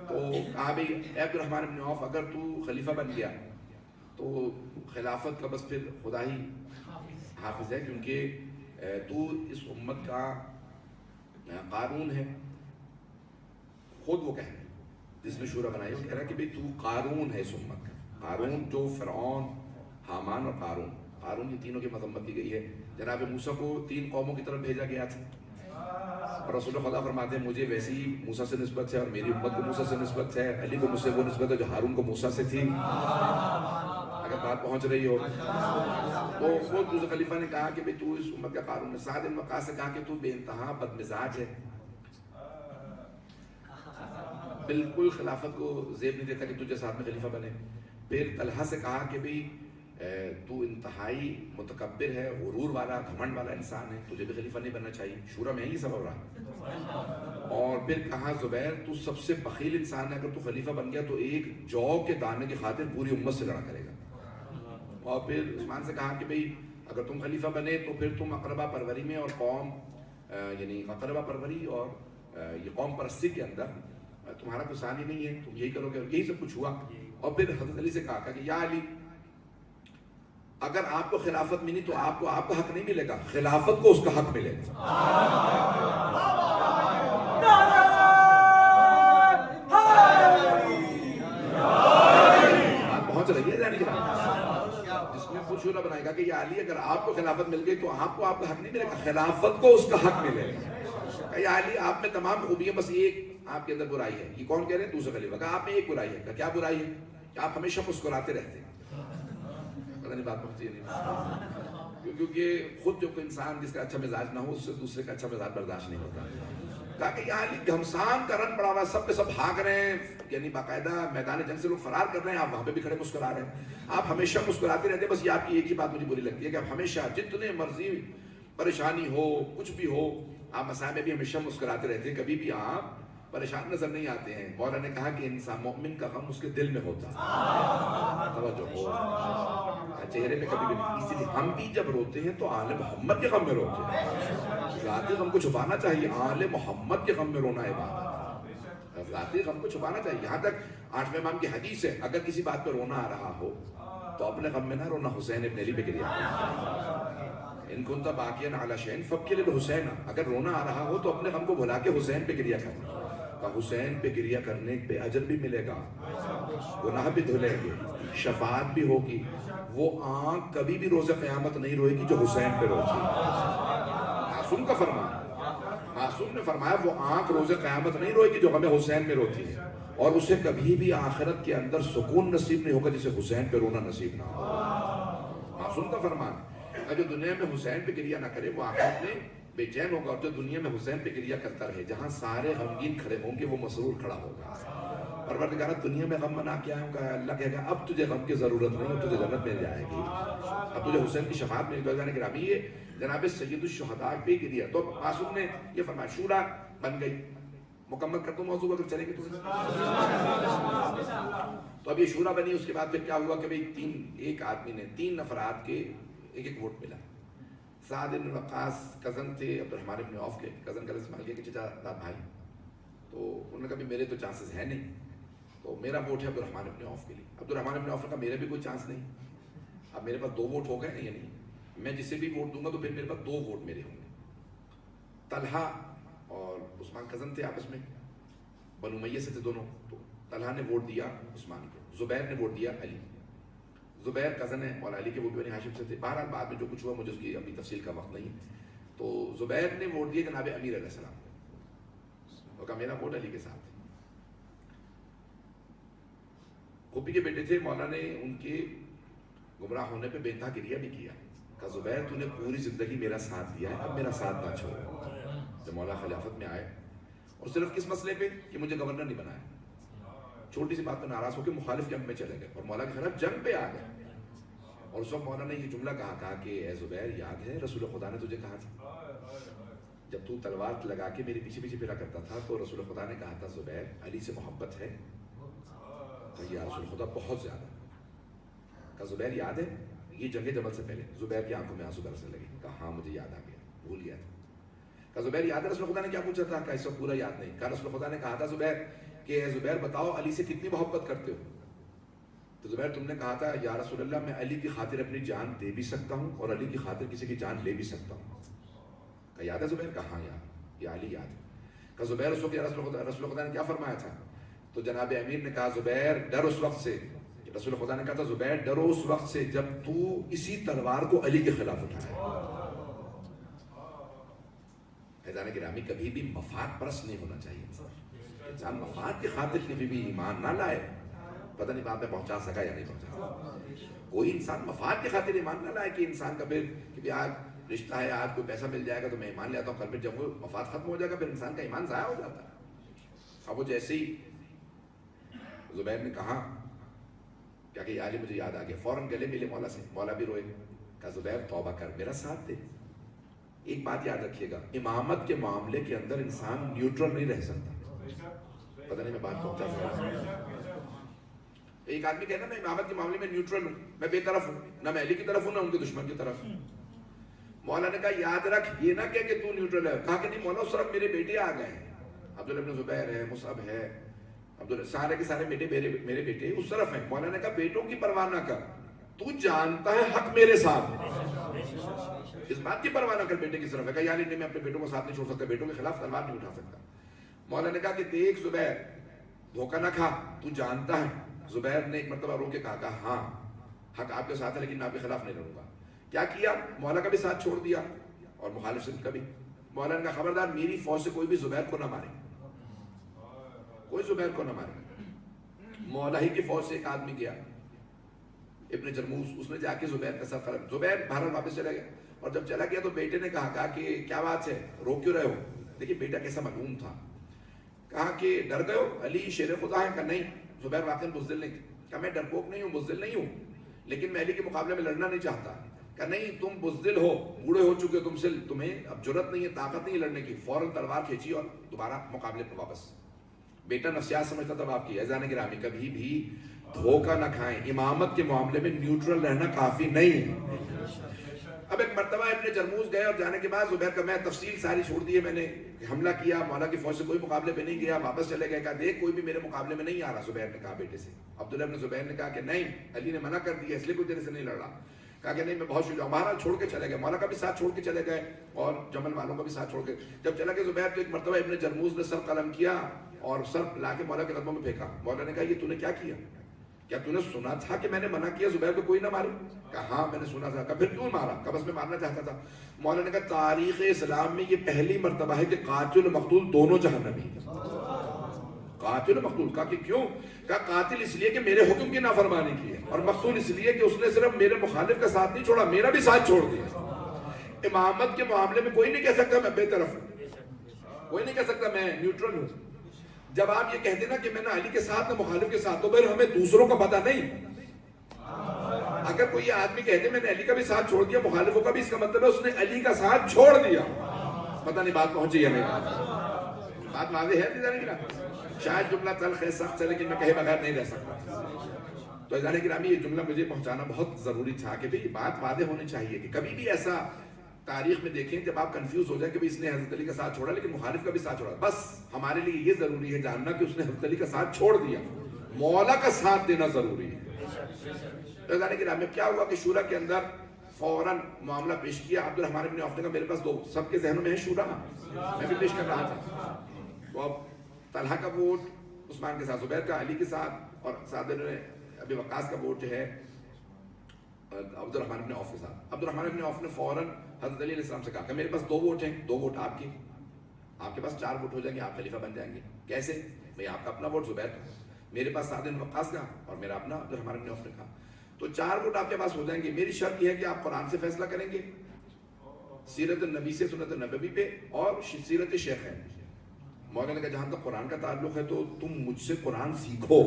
S1: تو کہا بھئی اے عبد الرحمن ابن عوف، اگر تو خلیفہ بن گیا تو خلافت کا بس پھر خدا ہی حافظ ہے، کیونکہ تو اس امت کا قارون ہے. خود وہ کہہ رہے ہیں جس نے شورا بنائی، وہ کہہ رہا ہے کہ بھئی تو قارون ہے اس امت کا. قارون جو فرعون، حامان اور قارون، قارون یہ تینوں کی مذمت کی گئی ہے. جناب موسیٰ کو 3 قوموں کی طرف بھیجا گیا تھا، اور رسول خدا فرماتے ہیں مجھے ویسی موسیٰ سے نسبت ہے اور میری امت کو موسیٰ سے نسبت ہے. علی کو مجھ سے وہ نسبت ہے جو ہارون کو موسیٰ سے تھی. اگر بات پہنچ رہی ہو تو خود دوسرے خلیفہ نے کہا کہ تو اس امت کا قارون ہے. سعد بن وقاص سے کہا کہ تو بے انتہا بد مزاج ہے، بالکل خلافت کو زیب نہیں دیتا کہ تجھے ساتھ میں خلیفہ بنے. پھر طلحہ سے کہا کہ بھئی تو انتہائی متکبر ہے، غرور والا، گھمنڈ والا انسان ہے، تجھے بھی خلیفہ نہیں بننا چاہیے. شورا میں ہی سبب رہا. اور پھر کہا زبیر تو سب سے بخیل انسان ہے، اگر تو خلیفہ بن گیا تو ایک جو کے دانے کی خاطر پوری امت سے لڑا کرے گا. اور پھر عثمان سے کہا کہ بھئی اگر تم خلیفہ بنے تو پھر تم اقربا پروری میں اور قوم یعنی اقربا پروری اور یہ قوم پرستی کے اندر تمہارا کوئی ثانی نہیں ہے، تم یہی کرو گے. یہی سب کچھ ہوا. اور پھر حضرت علی سے کہا کہ یا علی، اگر آپ کو خلافت ملی تو آپ کو آپ کا حق نہیں ملے گا، خلافت کو اس کا حق ملے گا. بات پہنچ رہی ہے یعنی جس میں خود شورا بنائے گا کہ یا علی، اگر آپ کو خلافت مل گئی تو آپ کو آپ کا حق نہیں ملے گا، خلافت کو اس کا حق ملے گا. کہ یا علی آپ میں تمام خوبیاں، بس ایک آپ کے اندر برائی ہے. یہ کون کہہ رہے ہیں؟ دوسرے خلیفہ. کہا آپ میں ایک برائی ہے. کیا برائی ہے؟ کہ آپ ہمیشہ مسکراتے رہتے ہیں. پتہ نہیں بات پہنچی نہیں، کیونکہ خود جو کوئی انسان جس کا اچھا مزاج نہ ہو اس سے دوسرے کا اچھا مزاج برداشت نہیں ہوتا. کہا کہ یہاں علی گھمسان کا رن پڑا ہوا، سب پہ سب بھاگ رہے ہیں، یعنی باقاعدہ میدان جنگ سے لوگ فرار کر رہے ہیں، آپ وہاں پہ بھی کھڑے مسکرا رہے ہیں، آپ ہمیشہ مسکراتے رہتے ہیں، بس یہ آپ کی ایک ہی بات مجھے بری لگتی ہے کہ آپ ہمیشہ جتنے مرضی پریشانی ہو کچھ بھی ہو آپ مسائل میں بھی ہمیشہ مسکراتے رہتے ہیں، کبھی بھی آپ پریشان نظر نہیں آتے ہیں۔ مولا نے کہا کہ انسان مومن کا غم اس کے دل میں ہوتا ہے، توجہ ہو چہرے پہ کبھی بھی نہیں۔ اسی لیے ہم بھی جب روتے ہیں تو آل محمد کے غم میں روتے ہیں، ذاتی غم کو چھپانا چاہیے، آل محمد کے غم میں رونا عبادت ہے، ذاتی غم کو چھپانا چاہیے۔ یہاں تک 8ویں امام کی حدیث ہے اگر کسی بات پہ رونا آ رہا ہو تو اپنے غم میں نہ رونا، حسین ابن علی پہ گریا ان کنت باقیا علی شیء فابکی للحسین، اگر رونا آ رہا ہو تو اپنے غم کو بھلا کے حسین پہ گریا کرنا، کہ حسین پہ گریا کرنے پہ اجر بھی ملے گا، گناہ بھی دھلیں گے، شفاعت بھی ہوگی۔ وہ آنکھ کبھی بھی روز قیامت نہیں روئے گی جو حسین پہ روتی ہے۔ معصوم کا فرمان، معصوم نے فرمایا وہ آنکھ روز قیامت نہیں روئے گی جو غم حسین میں روتی ہے، اور اسے کبھی بھی آخرت کے اندر سکون نصیب نہیں ہوگا جسے حسین پہ رونا نصیب نہ ہو۔ معصوم کا فرمان، جو دنیا میں حسین پہ گریا نہ کرے وہ آخرت میں بے چین ہوگا، اور جو دنیا میں حسین پہ گریا کرتا رہے جہاں سارے غمگین کھڑے ہوں گے وہ مسرور کھڑا ہوگا۔ پروردگار دنیا میں غم منا کے آیا ہوں گا، اللہ کہے گا اب تجھے غم کی ضرورت نہیں، اب تجھے جنت مل جائے گی، اب تجھے حسین کی شفاعت مل جائے گی۔ گرامی یہ جناب سید الشہداء پہ گریا، تو معصوم نے یہ فرمایا شورا بن گئی۔ مکمل کر دوں موضوع اگر چلے گی تو اب یہ شورا بنی، اس کے بعد پھر کیا ہوا کہ بھئی ایک آدمی نے 3 افراد کے ایک ووٹ ملا۔ سعد بن وقاص کزن تھے عبد الرحمن بن عوف کے، کزن کا استعمال کیا کہ چچا داد بھائی، تو انہوں نے کہا بھی میرے تو چانسز ہے نہیں، تو میرا ووٹ ہے عبد الرحمن بن عوف کے لیے۔ عبد الرحمن بن عوف نے کہا میرے بھی کوئی چانس نہیں، اب میرے پاس 2 ووٹ ہو گئے، یعنی میں جسے بھی ووٹ دوں گا تو پھر میرے پاس 2 ووٹ میرے ہوں گے۔ طلحہ اور عثمان کزن تھے آپس میں، بنو امیہ سے تھے دونوں، تو طلحہ نے ووٹ دیا عثمان کو، زبیر نے ووٹ دیا علی۔ زبیر کزن ہے مولا علی کے، وہ بھی بنی ہاشم سے تھے۔ بہرحال بعد میں جو کچھ ہوا مجھے اس کی ابھی تفصیل کا وقت نہیں، تو زبیر نے ووٹ دیا جناب امیر علیہ السلام کو، اور کہا میرا ووٹ علی کے ساتھ ہے۔ پھوپھی کے بیٹے تھے، مولا نے ان کے گمراہ ہونے پہ بے انتہا گریہ بھی کیا، کہا زبیر تو نے پوری زندگی میرا ساتھ دیا ہے، اب میرا ساتھ نہ چھوڑ۔ جب مولا خلافت میں آئے اور صرف کس مسئلے پہ کہ مجھے گورنر نہیں بنایا، چھوٹی سی بات پہ ناراض ہو کے مخالف جنگ میں چلے گئے اور مولا کے خلاف جنگ پہ آ گئے، اور اس وقت مولا نے یہ جملہ کہا کہ اے زبیر یاد ہے رسول خدا نے تجھے کہا تھا جب تو تلوار لگا کے میرے پیچھے پیچھے پھرا کرتا تھا تو رسول خدا نے کہا تھا زبیر علی سے محبت ہے؟ کہ یا رسول خدا بہت زیادہ۔ کہا زبیر یاد ہے یہ جنگ جبل سے پہلے؟ زبیر کی آنکھوں میں آنسو برسنے لگے، کہا ہاں مجھے یاد آ گیا، بھول گیا تھا۔ کہا زبیر یاد ہے رسول خدا نے کیا پوچھا تھا؟ کہ اس وقت پورا یاد نہیں۔ کہا رسول خدا نے کہا تھا زبیر کہ اے زبیر بتاؤ علی سے کتنی محبت کرتے ہو؟ تو زبیر تم نے کہا تھا یا رسول اللہ میں علی کی خاطر اپنی جان دے بھی سکتا ہوں اور علی کی خاطر کسی کی جان لے بھی سکتا ہوں۔ کہا یاد ہے زبیر؟ کہا ہاں یاد، یا علی یاد ہے۔ کہا زبیر اس وقت رسول خدا نے کیا فرمایا تھا؟ تو جناب امیر نے کہا زبیر ڈر اس وقت سے، رسول خدا نے کہا تھا زبیر ڈرو اس وقت سے جب تو اسی تلوار کو علی کے خلاف اٹھائے۔ حیدان گرامی کبھی بھی مفاد پرست نہیں ہونا چاہیے، انسان مفاد کی خاطر کبھی بھی ایمان نہ لائے، پتہ نہیں بات میں پہنچا سکا یا نہیں پہنچا۔ کوئی انسان مفاد کی خاطر ایمان نہ لائے کہ انسان کا پھر کہ آج رشتہ ہے، آج کوئی پیسہ مل جائے گا تو میں ایمان لے آتا ہوں، کل پھر جب وہ مفاد ختم ہو جائے گا پھر انسان کا ایمان ضائع ہو جاتا ہے۔ اب وہ جیسے ہی زبیر نے کہا کیا کہ علی مجھے یاد آ گیا، فوراً گلے ملے مولا سے، مولا بھی روئے، کہا زبیر توبہ کر میرا ساتھ دے۔ ایک بات یاد رکھیے گا، امامت کے معاملے کے اندر انسان نیوٹرل نہیں رہ سکتا، پتہ نہیں میں بات پہنچا سکتا۔ ایک آدمی کہنا میں امامت کے معاملے میں نیوٹرل ہوں، میں بے طرف ہوں، نہ میں علی کی طرف ہوں نہ ان کے دشمن کی طرف ہوں۔ مولا نے کہا یاد رکھ یہ نہ کہ تو نیوٹرل ہے، کہا کہ نہیں مولا اس طرف میرے بیٹے آ گئے ہیں، عبداللہ بن زبیر ہے، مصعب ہے، سارے کے سارے بیٹے میرے بیٹے اس طرف ہیں۔ مولا نے کہا بیٹوں کی پرواہ نہ کر، تو جانتا ہے حق میرے ساتھ ہے، اس بات کی پرواہ نہ کر بیٹے کی طرف ہے۔ کہا یعنی نہیں میں اپنے بیٹوں کو ساتھ نہیں چھوڑ سکتا، بیٹوں کے خلاف تلوار نہیں اٹھا سکتا۔ مولا نے کہا کہ دیکھ زبیر دھوکہ نہ کھا، تو جانتا ہے۔ زبیر نے ایک مرتبہ رو کے کہا ہاں حق آپ کے ساتھ ہے لیکن میں آپ کے خلاف نہیں لڑوں گا۔ کیا کیا؟ مولا کا بھی ساتھ چھوڑ دیا اور مخالف سے کا بھی۔ مولا نے کہا خبردار میری فوج سے کوئی بھی زبیر کو نہ مارے، کوئی زبیر کو نہ مارے۔ مولا ہی کی فوج سے ایک آدمی گیا ابن جرموس، اس نے جا کے زبیر کا سر خراب، زبیر بہرحال واپس چلا گیا، اور جب چلا گیا تو بیٹے نے کہا کہ کیا بات ہے رو کیوں رہے ہو؟ دیکھیے بیٹا کیسا ملعون تھا. کہا کہ ڈر گئے ہو علی شیر خدا ہے؟ کہا نہیں. زبیر واقعی بزدل نہیں. کہا میں ڈرپوک نہیں ہوں، بزدل نہیں ہوں، لیکن میں علی کے مقابلے میں لڑنا نہیں چاہتا. کہا نہیں تم بزدل ہو، بوڑھے ہو چکے ہو، تمہیں اب جرت نہیں ہے، طاقت نہیں ہے لڑنے کی. فوراً تلوار کھینچی اور دوبارہ مقابلے پر واپس. بیٹا نفسیات سمجھتا تھا باپ کی. اذان گرامی کبھی بھی دھوکہ نہ کھائیں، امامت کے معاملے میں نیوٹرل رہنا کافی نہیں ہے. اب ایک مرتبہ ابن جرموز گئے اور جانے کے بعد زبیر کا میں تفصیل ساری چھوڑ دی ہے، میں نے حملہ کیا، مولا کی فوج سے کوئی مقابلے پہ نہیں گیا، واپس چلے گئے. کہا دیکھ کوئی بھی میرے مقابلے میں نہیں آ رہا. زبیر نے کہا بیٹے سے. عبداللہ ابن زبیر نے کہا کہ نہیں علی نے منع کر دیا اس لیے کوئی تیرے سے نہیں لڑ رہا. کہا کہ نہیں میں بہت شجاع ہوں. بہرحال چھوڑ کے چلے گئے، مولا کا بھی ساتھ چھوڑ کے چلے گئے اور جمل والوں کا بھی ساتھ چھوڑ کے جب چلا گیا زبیر تو ایک مرتبہ ابن جرموز نے سر قلم کیا اور سر لا کے مولا کے قدموں میں پھینکا. مولا نے کہا یہ تو نے کیا کیا؟ کیا تو نے سنا تھا کہ میں نے منع کیا زبیر کو کوئی نہ مارے؟ کہا ہاں میں نے سنا تھا. کہا پھر کیوں مارا؟ کہا بس میں مارنا چاہتا تھا. مولا نے کہا تاریخ اسلام میں یہ پہلی مرتبہ ہے کہ قاتل و مقتول دونوں جہنمی ہیں. قاتل و مقتول. کہا کہ کیوں؟ کہا قاتل اس لیے کہ میرے حکم کی نافرمانی کی ہے، اور مقتول اس لیے کہ اس نے صرف میرے مخالف کا ساتھ نہیں چھوڑا، میرا بھی ساتھ چھوڑ دیا. امامت کے معاملے میں کوئی نہیں کہہ سکتا میں بے طرف ہوں، کوئی نہیں کہہ سکتا میں نیوٹرل ہوں. جب آپ یہ کہتے نا کہ میں نہ علی کے ساتھ نہ مخالف کے ساتھ، تو پھر ہمیں دوسروں کا پتہ نہیں. اگر کوئی یہ آدمی کہتے میں نے علی کا بھی ساتھ چھوڑ دیا مخالفوں کا بھی، اس کا مطلب ہے اس نے علی کا ساتھ چھوڑ دیا. پتہ نہیں بات پہنچی ہے نہیں، بات واضح ہے. شاید جملہ تلخ ہے، سخت ہے، لیکن میں کہے بغیر نہیں رہ سکتا. تو عزیزان گرامی یہ جملہ مجھے پہنچانا بہت ضروری تھا کہ بھئی بات واضح ہونی چاہیے کہ کبھی بھی ایسا تاریخ میں دیکھیں جب آپ کنفیوز ہو جائیں کہ اس نے حضرت علی کا ساتھ چھوڑا لیکن مخالف کا بھی ساتھ چھوڑا. بس ہمارے لیے یہ ضروری ہے جاننا کہ اس نے حضرت علی کا ساتھ چھوڑ دیا، مولا کا ساتھ دینا ضروری ہے. عزیزان گرامی کیا ہوا کہ شورا کے اندر فوراً معاملہ پیش کیا. عبد الرحمن بن عوف نے کہا میرے پاس دو، سب کے ذہنوں میں ہے شورا، میں بھی پیش کر رہا تھا. تو اب طلحہ کا ووٹ عثمان کے ساتھ، زبیر کا علی کے ساتھ، اور سعد بن ابی وقاص کا ووٹ جو ہے عبد الرحمن بن عوف کے ساتھ. عبد الرحمن بن عوف نے فوراً حضرت علی علیہ السلام سے کہا کہ میرے پاس دو ووٹ ہیں، دو ووٹ آپ کے، آپ کے پاس 4 ووٹ ہو جائیں گے، آپ خلیفہ بن جائیں گے. کیسے؟ بھئی آپ کا اپنا ووٹ زبیر کا، میرے پاس سعد بن وقاص کا، اور میرا اپنا عبد الرحمن بن عوف نے کہا. تو 4 ووٹ آپ کے پاس ہو جائیں گے. میری شرط یہ ہے کہ آپ قرآن سے فیصلہ کریں گے، سیرت النبی سے، سنت النبوی پہ، اور سیرت شیخین. مولانا نے کہا جہاں تک قرآن کا تعلق ہے تو تم مجھ سے قرآن سیکھو،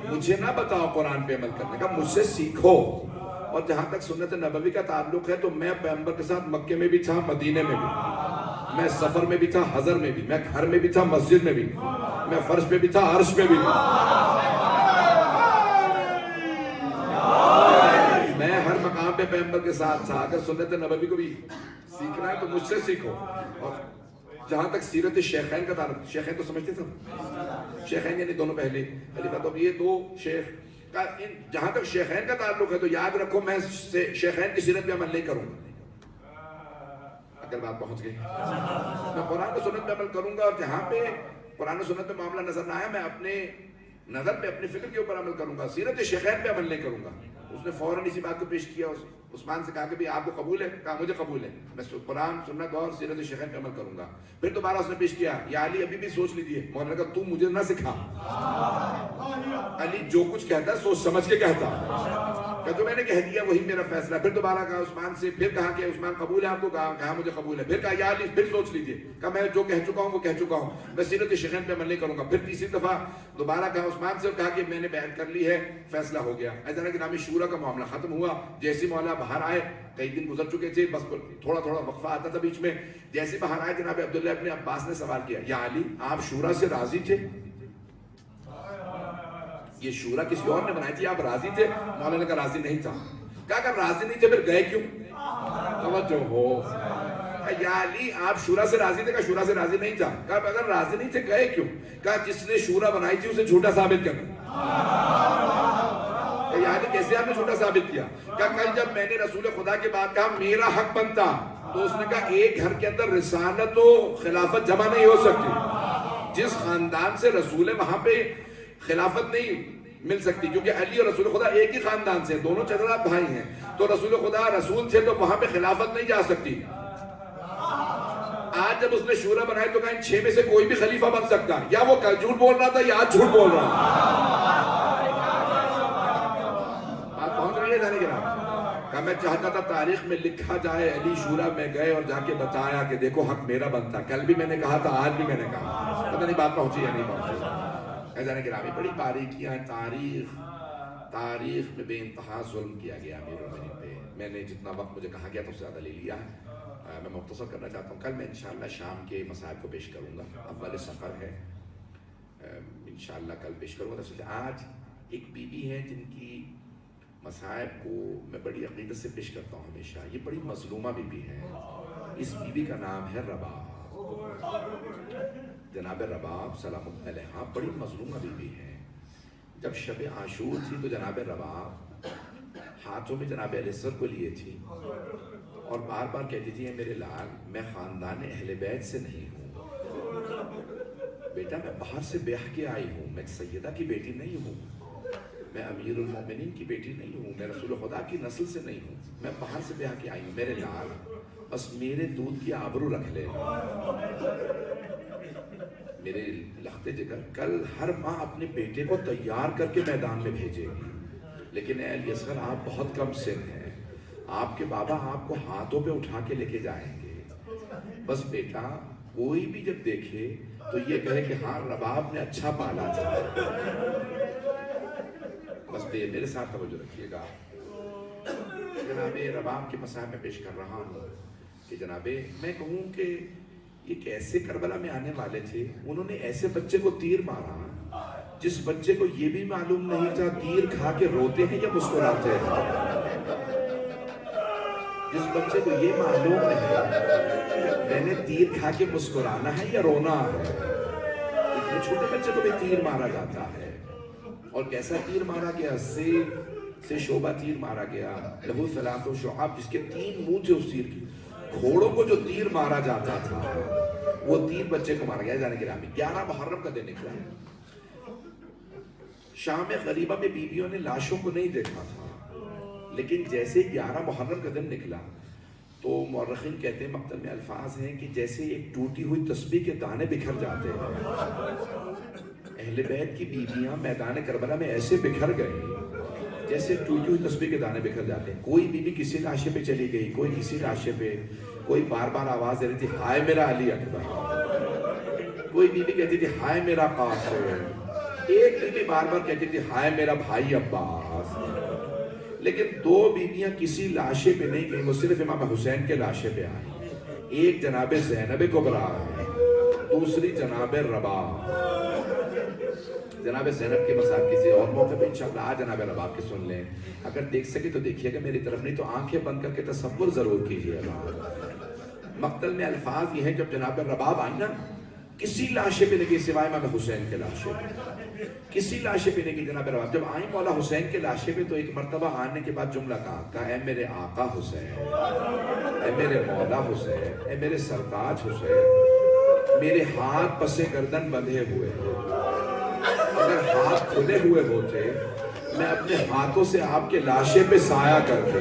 S1: مجھے نہ بتاؤ قرآن پہ عمل کرنے کا، مجھ سے سیکھو. اور جہاں تک سنت نبوی کا تعلق ہے تو میں پیغمبر کے ساتھ مکے میں بھی تھا، مدینے میں بھی، میں سفر میں بھی تھا، حضر میں بھی، میں گھر میں بھی تھا، مسجد میں بھی، میں فرش پہ بھی تھا، عرش پہ بھی. میں ہر مقام پہ پیغمبر کے ساتھ تھا. اگر سنت نبوی کو بھی سیکھنا ہے تو مجھ سے سیکھو. اور جہاں تک سیرت شیخین کا تعلق، شیخین تو سمجھتے تھے، شیخین یعنی دونوں پہلے خلیفہ، تو یہ 2 شیخ کا، جہاں تک شیخین کا تعلق ہے تو یاد رکھو میں شیخین کی سیرت پہ عمل نہیں کروں گا. اگر بات پہنچ گئی، میں قرآن و سنت پہ عمل کروں گا، اور جہاں پہ قرآن و سنت پہ معاملہ نظر نہ آیا میں اپنے نظر پہ، اپنی فکر کے اوپر عمل کروں گا، سیرت شیخین پہ عمل نہیں کروں گا. اس نے فوراً اسی بات کو پیش کیا. عثمان سے کہا کہ آپ کو قبول ہے؟ کہا مجھے قبول ہے، میں قرآن سنت اور سیرت شیخین پہ عمل کروں گا. پھر دوبارہ اس نے پیش کیا یا علی ابھی بھی سوچ لیجیے. مولانا نے کہا تو مجھے نہ سکھا، علی جو کچھ کہتا ہے سوچ سمجھ کے کہتا، کہ جو میں نے کہہ دیا وہی میرا فیصلہ. پھر دوبارہ کہا عثمان سے، پھر کہا کہ عثمان قبول ہے آپ کو؟ کہا مجھے قبول ہے. پھر کہا یا علی پھر سوچ لیجیے. کہا میں جو کہہ چکا ہوں وہ کہہ چکا ہوں، میں سیرت شیخین پہ عمل نہیں کروں گا. پھر تیسری دفعہ دوبارہ کہا عثمان سے، کہا کہ میں نے بیعت کر لی ہے، فیصلہ ہو گیا. ایسا کہ نامی شورا کا معاملہ ختم ہوا. جیسے مولا باہر آئے، کئی دن گزر چکے تھے، بس تھوڑا تھوڑا وقفہ آتا تھا بیچ میں. جیسے باہر آئے جناب عبداللہ ابن عباس نے سوال کیا یا علی آپ شورا سے راضی تھے؟ یہ شورا کسی اور نے بنائی تھی، آپ راضی تھے؟ مولانا کا راضی نہیں تھا. کہا کہ راضی نہیں تھے پھر گئے کیوں؟ توجہ ہو. یا علی آپ شورا سے راضی تھے؟ کہا شورا سے راضی نہیں تھا. کہا اگر راضی نہیں تھے گئے کیوں؟ کہا جس نے شورا بنائی تھی اسے جھوٹا ثابت کرنا. یعنی کیسے آپ نے جھوٹا ثابت کیا؟ کہا کل جب میں نے رسول خدا کے بعد کہا میرا حق بنتا، تو اس نے کہا ایک گھر کے اندر رسالت و خلافت جمع نہیں ہو سکتی. جس خاندان سے رسول ہے وہاں پہ خلافت نہیں مل سکتی، کیونکہ علی اور رسول خدا ایک ہی خاندان سے، دونوں چچا بھائی ہیں. تو رسول خدا رسول تھے تو وہاں پہ خلافت نہیں جا سکتی. آج جب اس نے شورا بنائے تو کہا ان 6 میں سے کوئی بھی خلیفہ بن سکتا. یا وہ کل جھوٹ بول رہا تھا یا آج جھوٹ بول رہا تھا. بات پہنچ رہی ہے جانے کے بعد. کہا میں چاہتا تھا تاریخ میں لکھا جائے علی شورا میں گئے اور جا کے بتایا کہ دیکھو حق میرا بنتا. کل بھی میں نے کہا تھا, آج بھی میں نے کہا. پتہ نہیں بات پہنچی یا نہیں پہنچی. اذان گرامی بڑی باریکیاں ہیں. تاریخ میں بے انتہا ظلم کیا گیا امیر المومنین پہ. میں نے جتنا وقت مجھے کہا گیا تو اس سے زیادہ لے لیا ہے. میں مختصر کرنا چاہتا ہوں. کل میں انشاءاللہ شام کے مسائل کو پیش کروں گا. اول سفر ہے, انشاءاللہ کل پیش کروں گا. آج ایک بی بی ہے جن کی مصائب کو میں بڑی عقیدت سے پیش کرتا ہوں ہمیشہ. یہ بڑی مظلومہ بی بی ہے. اس بی بی کا نام ہے رباب, جناب رباب سلام اللہ علیہا. بڑی مظلومہ بی بی ہے. جب شب عاشور تھی تو جناب رباب ہاتھوں میں جناب علیہ السلام کو لیے تھی اور بار بار کہتی تھی اے میرے لال, میں خاندان اہل بیت سے نہیں ہوں بیٹا, میں باہر سے بیاہ کے آئی ہوں. میں سیدہ کی بیٹی نہیں ہوں, میں امیر المومنین کی بیٹی نہیں ہوں, میں رسول خدا کی نسل سے نہیں ہوں, میں باہر سے بیاہ کے آئی ہوں. میرے لال بس میرے دودھ کی آبرو رکھ لے. میرے لختے جگر کل ہر ماں اپنے بیٹے کو تیار کر کے میدان میں بھیجے گی, لیکن اے علی اصغر آپ بہت کم سن ہیں. آپ کے بابا آپ کو ہاتھوں پہ اٹھا کے لے کے جائیں گے. بس بیٹا کوئی بھی جب دیکھے تو یہ کہے کہ ہاں رباب نے اچھا پالا تھا. بس میرے ساتھ توجہ رکھیے گا. جناب رباب کے مسائل میں پیش کر رہا ہوں کہ جناب میں کہوں کہ یہ کیسے کربلا میں آنے والے تھے. انہوں نے ایسے بچے کو تیر مارا جس بچے کو یہ بھی معلوم نہیں تھا تیر کھا کے روتے ہیں یا مسکراتے ہیں. جس بچے کو یہ معلوم نہیں میں نے تیر کھا کے مسکرانا ہے یا رونا ہے. اتنے چھوٹے بچے کو بھی تیر مارا جاتا ہے. اور کیسا تیر مارا گیا, سے شعبہ تیر مارا گیا. لہو ثلاث و شعاب, جس کے 3 منہ تھے اس تیر کی. گھوڑوں کو جو تیر مارا جاتا تھا وہ 3 بچے کو مارا گیا. جانے کے نام 11 محرم کا دن نکلا ہے. شام غریبہ میں بیویوں نے لاشوں کو نہیں دیکھا تھا, لیکن جیسے 11 محرم کا دن نکلا تو مورخین کہتے ہیں, مقتل میں الفاظ ہیں کہ جیسے ایک ٹوٹی ہوئی تسبیح کے دانے بکھر جاتے ہیں. اہل بیت کی بیویاں میدان کربلا میں ایسے بکھر گئی جیسے ٹوٹی ہوئی تسبیح کے دانے بکھر جاتے ہیں. کوئی بیوی کسی لاشے پہ چلی گئی, کوئی کسی لاشے پہ, کوئی بار بار آواز دے رہی تھی ہائے میرا علی اکبر, کوئی بیوی کہتی تھی ہائے میرا قاسم, ایک بیوی بار بار کہتی تھی ہائے میرا بھائی عباس. لیکن 2 بیویاں کسی لاشے پہ نہیں گئی, وہ صرف امام حسین کے لاشے پہ آئی. ایک جناب زینب کبریٰ ہے, دوسری جناب رباب. جناب زینب کے مسائل کسی اور موقع پہ انشاءاللہ آج جناب رباب کے سن لیں. اگر دیکھ سکے تو دیکھیے گا, میری طرف نہیں تو آنکھیں بند کر کے تصور ضرور کیجیے گا. مقتل میں الفاظ یہ ہے جب جناب رباب آئی نا, کسی لاشے پہ نہیں سوائے امام حسین کے لاشے پہ, کسی لاشے پہ نہیں. جناب رباب جب آئیں مولا حسین کے لاشے پہ تو ایک مرتبہ آنے کے بعد جملہ کہا اے میرے آقا حسین, اے میرے مولا حسین, اے میرے سرتاج حسین, میرے ہاتھ پسے گردن بندھے ہوئے ہیں. اگر ہاتھ کھلے ہوئے ہوتے میں اپنے ہاتھوں سے آپ کے لاشے پہ سایہ کرتے.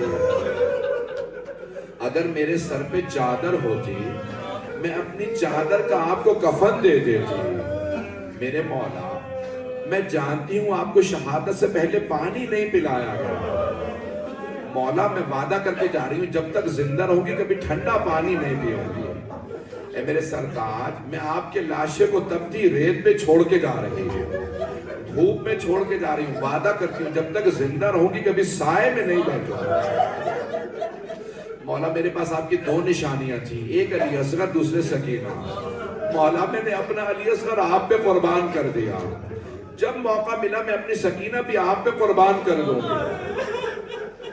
S1: اگر میرے سر پہ چادر ہوتی میں اپنی چادر کا آپ کو کفن دے دیتی. میرے مولا میں جانتی ہوں آپ کو شہادت سے پہلے پانی نہیں پلایا گیا. مولا میں وعدہ کر کے جا رہی ہوں جب تک زندہ رہوں گی کبھی ٹھنڈا پانی نہیں پیوں گی. اے میرے سرتاج میں آپ کے لاشے کو تپتی ریت پہ چھوڑ کے جا رہی ہوں, دھوپ میں چھوڑ کے جا رہی ہوں. وعدہ کرتی ہوں جب تک زندہ رہوں گی کبھی سائے میں نہیں بیٹھوں. مولا میرے پاس آپ کی 2 نشانیاں تھیں, ایک علی اصغر دوسرے سکینہ. مولا میں نے اپنا علی اصغر آپ پہ قربان کر دیا. جب موقع ملا میں اپنی سکینہ بھی آپ پہ قربان کر دوں گی.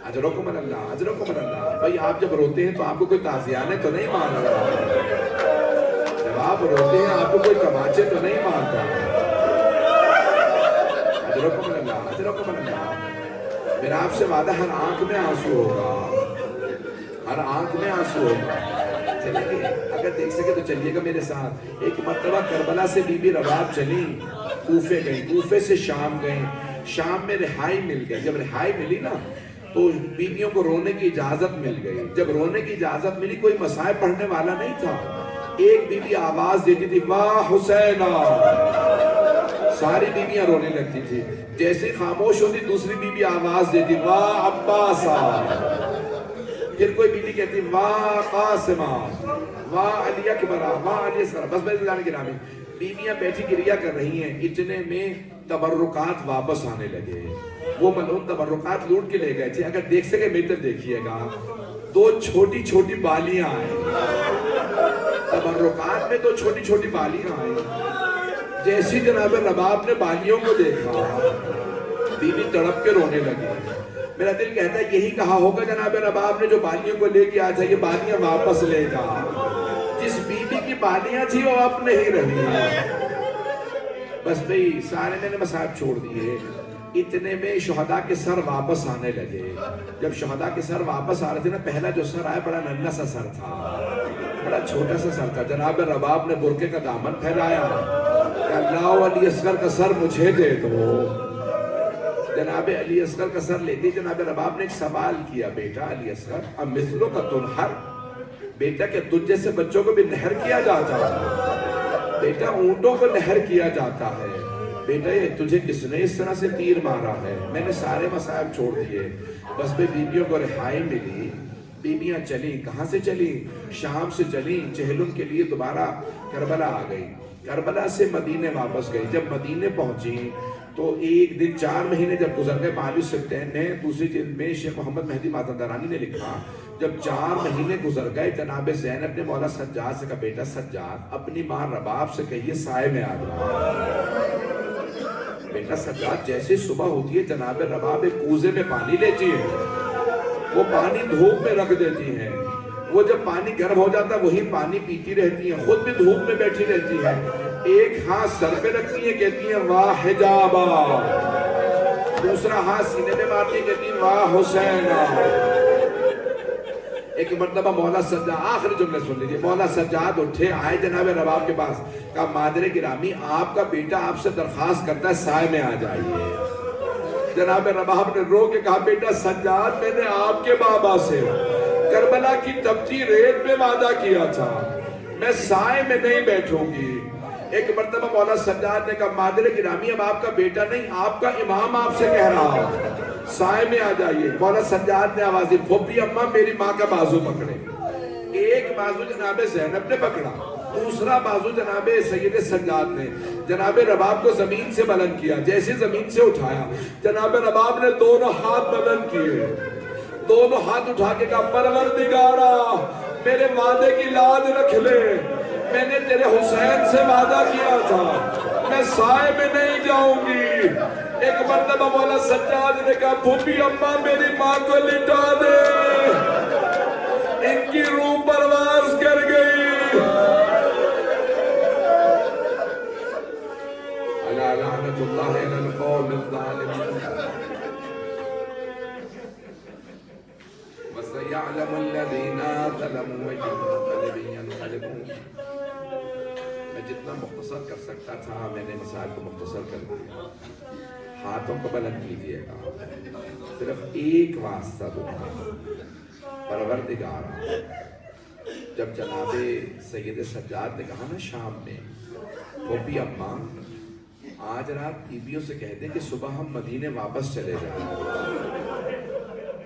S1: اجرکم اللہ, اجرکم اللہ. بھائی آپ جب روتے ہیں تو آپ کو کوئی تازیانے تو نہیں مان رہا, جب آپ روتے ہیں آپ کو کوئی تماچے تو نہیں مانتا. اجرکم اللہ, اجرکم اللہ. میرا آپ سے وعدہ ہر آنکھ میں آنسو ہوگا, ہر آنکھ میں آنسو ہوگا. چلیے اگر دیکھ سکے تو چلیے گا میرے ساتھ. ایک مرتبہ کربلا سے بی بی رباب چلی, کوفے گئی, کوفے سے شام گئی. شام میں رہائی مل گئی. جب رہائی ملی نا تو بیویوں کو رونے کی اجازت مل گئی. جب رونے کی اجازت ملی کوئی مسائب پڑھنے والا نہیں تھا. ایک بیوی آواز دیتی تھی واہ حسینہ, ساری بیویاں رونے لگتی تھی. جیسے خاموش ہوتی دوسری بیوی آواز دیتی واہ عباسہ. پھر کوئی بیوی کہتی واہ قاسمہ، واہ علی اکبرہ، واہ علی اصغرہ، بس بس جانے کے نام ہے. بیویاں بیٹھی گریا کر رہی ہیں، اتنے میں تبرکات واپس آنے لگے. وہ ملعون تبرکات لوٹ کے لے گئے تھے. اگر دیکھ سکے میٹر دیکھیے گا، 2 چھوٹی چھوٹی بالیاں آئیں تبرکات میں، 2 چھوٹی چھوٹی بالیاں آئیں. جیسی جناب رباب نے بالیوں کو دیکھا، بیوی تڑپ کے رونے لگی. میرا دل کہتا ہے یہی کہا ہوگا جناب رباب نے جو بالیوں کو لے کے آیا تھا، یہ بالیاں واپس لے جا. جس بیوی کی بالیاں تھی وہ اب نہیں رہی. بس بھئی سارے میں نے مصائب چھوڑ دیے. اتنے میں شہداء کے سر واپس آنے لگے. جب شہداء کے سر واپس آ رہے تھے نا، پہلا جو سر آیا بڑا ننھا سا سر تھا، بڑا چھوٹا سا سر تھا. جناب رباب نے برقعے کا دامن پھیلایا کہ اللہ علی اصغر کا سر مجھے دے دو. جناب علی اصغر کا سر لیتے جناب رباب نے ایک سوال کیا، بیٹا علی اصغر ام مثلو کا تنہر، بیٹا کہ تجھ جیسے بچوں کو بھی نہر کیا جاتا ہے؟ بیٹا اونٹوں کو نہر کیا جاتا ہے. بیٹا یہ تجھے کس نے اس طرح سے تیر مارا ہے؟ میں نے سارے مصائب چھوڑ دیے. بس بے بیویوں کو رہائی ملی. بیویاں چلیں. کہاں سے چلیں؟ شام سے چلیں. چہلم کے لیے دوبارہ کربلا آ گئی. کربلا سے مدینے واپس گئی. جب مدینے پہنچی تو ایک دن 4 مہینے جب گزر گئے. 22 سپتمبر میں دوسری جلد میں شیخ محمد مہدی مازندرانی نے لکھا، جب 4 مہینے گزر گئے جناب زینب نے مولا سجاد سے کہا بیٹا سجاد اپنی ماں رباب سے کہیے سائے میں آ جاؤ. بیٹا سجاد جیسے صبح ہوتی ہے جناب رباب ایک کوزے میں پانی لیتی ہے، وہ پانی دھوپ میں رکھ دیتی ہیں. وہ جب پانی گرم ہو جاتا ہے وہی پانی پیتی رہتی ہیں، خود بھی دھوپ میں بیٹھی رہتی ہیں. ایک ہاتھ سر پہ رکھتی ہیں، کہتی ہیں واہ حجابا، دوسرا ہاتھ سینے پہ مارتی ہیں، کہتی ہیں واہ حسینہ. ایک مرتبہ مولا سجاد، آخری جملے سن لیجیے، مولا سجاد اٹھے آئے جناب رباب کے پاس، کہا مادر گرامی آپ کا بیٹا آپ سے درخواست کرتا ہے سائے میں آ جائیے. جناب رباب نے رو کے کہا بیٹا سجاد میں نے آپ کے بابا سے کربلا کی تپتی ریت میں وعدہ کیا تھا، میں سائے میں نہیں بیٹھوں گی. ایک مرتبہ مولا سجاد نے کہا مادر گرامی اب آپ کا بیٹا نہیں آپ کا امام آپ سے کہہ رہا سائے میں آ جائیے. مولا سجاد نے آواز دی پھوپھی اماں میری ماں کا بازو پکڑے. ایک بازو جناب زینب نے پکڑا، دوسرا بازو جناب سید سجاد نے جناب رباب کو زمین سے بلند کیا. جیسے زمین سے اٹھایا جناب رباب نے دونوں ہاتھ بلند کیے، دونوں ہاتھ اٹھا کے کہا پروردگارا میرے وعدے کی لاج رکھ لے، میں نے تیرے حسین سے وعدہ کیا تھا میں سائے میں نہیں جاؤں گی. ایک مرتبہ مولا سجاد نے کہا پھوپھی اماں میری ماں کو لٹا دے، ان کی روح پرواز کر گئی. الا لعنت اللہ علی القوم الظالمین وسيعلم الذين ظلموا أي منقلب ينقلبون. میں جتنا مختصر کر سکتا تھا میں نے مسائل کو مختصر کر دیا. ہاتھوں کو بلند کیجیے گا، صرف ایک واسطہ دوں پروردگارا. جب جناب سید سجاد نے کہا نا شام میں پھوپھی اماں آج رات بیویوں سے کہہ دیں کہ صبح ہم مدینے واپس چلے جائیں،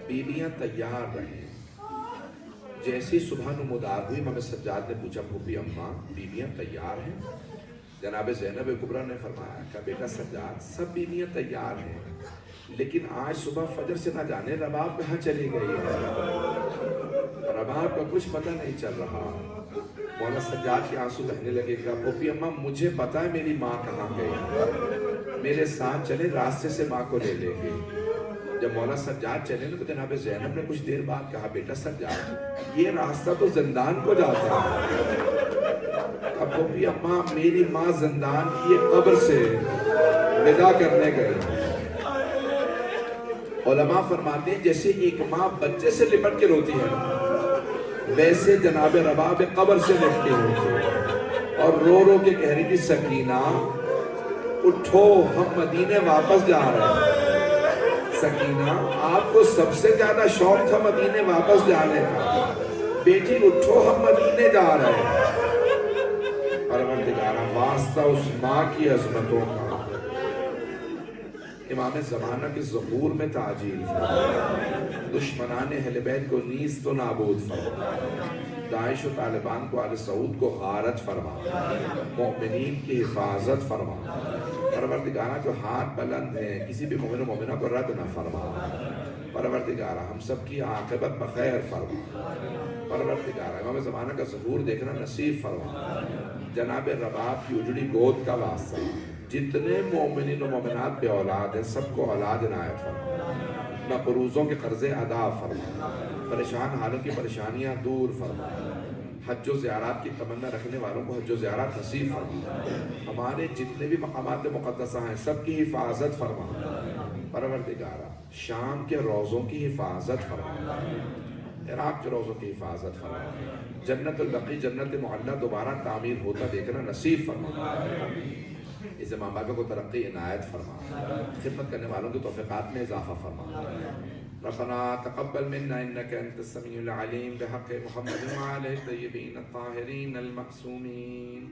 S1: بیویاں تیار رہیں. جیسی صبح نمودار ہوئی امام سجاد نے پوچھا پھوپھی اماں بیویاں تیار ہیں؟ جناب زینب کبریٰ نے فرمایا کہ بیٹا سجاد سب بیویاں تیار ہیں، لیکن آج صبح فجر سے نہ جانے رباب کہاں چلی گئی ہے، رباب کا کچھ پتہ نہیں چل رہا. مولا سجاد کے آنسو بہنے لگے کہ پھوپھی اماں مجھے پتہ ہے میری ماں کہاں گئی، میرے ساتھ چلے راستے سے ماں کو لے لیں گے. جب مولا سجاد چلے نا تو جناب زینب نے کچھ دیر بعد کہا بیٹا سجاد یہ راستہ تو زندان کو جاتا ہے. اب پھوپھی اماں میری ماں زندان کی قبر سے ودا کرنے گئی. علماء فرماتے ہیں جیسے ایک ماں بچے سے لپٹ کے روتی ہے ویسے جناب رباب قبر سے لپٹے ہوئے اور رو رو کے کہہ رہی تھی سکینہ اٹھو ہم مدینے واپس جا رہے ہیں. سکینہ آپ کو سب سے زیادہ شوق تھا مدینے واپس جانے کا، بیٹی اٹھو ہم مدینے جا رہے ہیں. پروردگارا واسطہ اس ماں کی عظمتوں کا امام زمانہ کے ظہور میں تعجیل فرما، دشمنان اہل بیت کو نیست و نابود فرما، داعش و طالبان کو آل سعود کو غارت فرما، مومنین کی حفاظت فرما، پروردگارہ جو ہاتھ بلند ہیں کسی بھی مومن و مومنہ کو رد نہ فرما، پروردگارہ ہم سب کی عاقبت بخیر فرما، پروردگارہ امام زمانہ کا ظہور دیکھنا نصیب فرما، جناب رباب کی اجڑی گود کا واسطہ جتنے مومنین و مومنات بے اولاد ہیں سب کو اولاد عنایت فرما، مقروضوں کے قرضے ادا فرما، پریشان حالوں کی پریشانیاں دور فرما، حج و زیارات کی تمنا رکھنے والوں کو حج و زیارات نصیب فرما، ہمارے جتنے بھی مقامات مقدسہ ہیں سب کی حفاظت فرما، پروردگارہ شام کے روضوں کی حفاظت فرما، عراق کے روضوں کی حفاظت فرما، جنت البقیع جنت معلیٰ دوبارہ تعمیر ہوتا دیکھنا نصیب فرما، اس امام باقی کو ترقی عنایت فرما، خدمت کرنے والوں کی توفیقات میں اضافہ فرما، ربنا تقبل منا انك انت السميع العليم بحق محمد وعلى الطيبين الطاهرين المعصومين.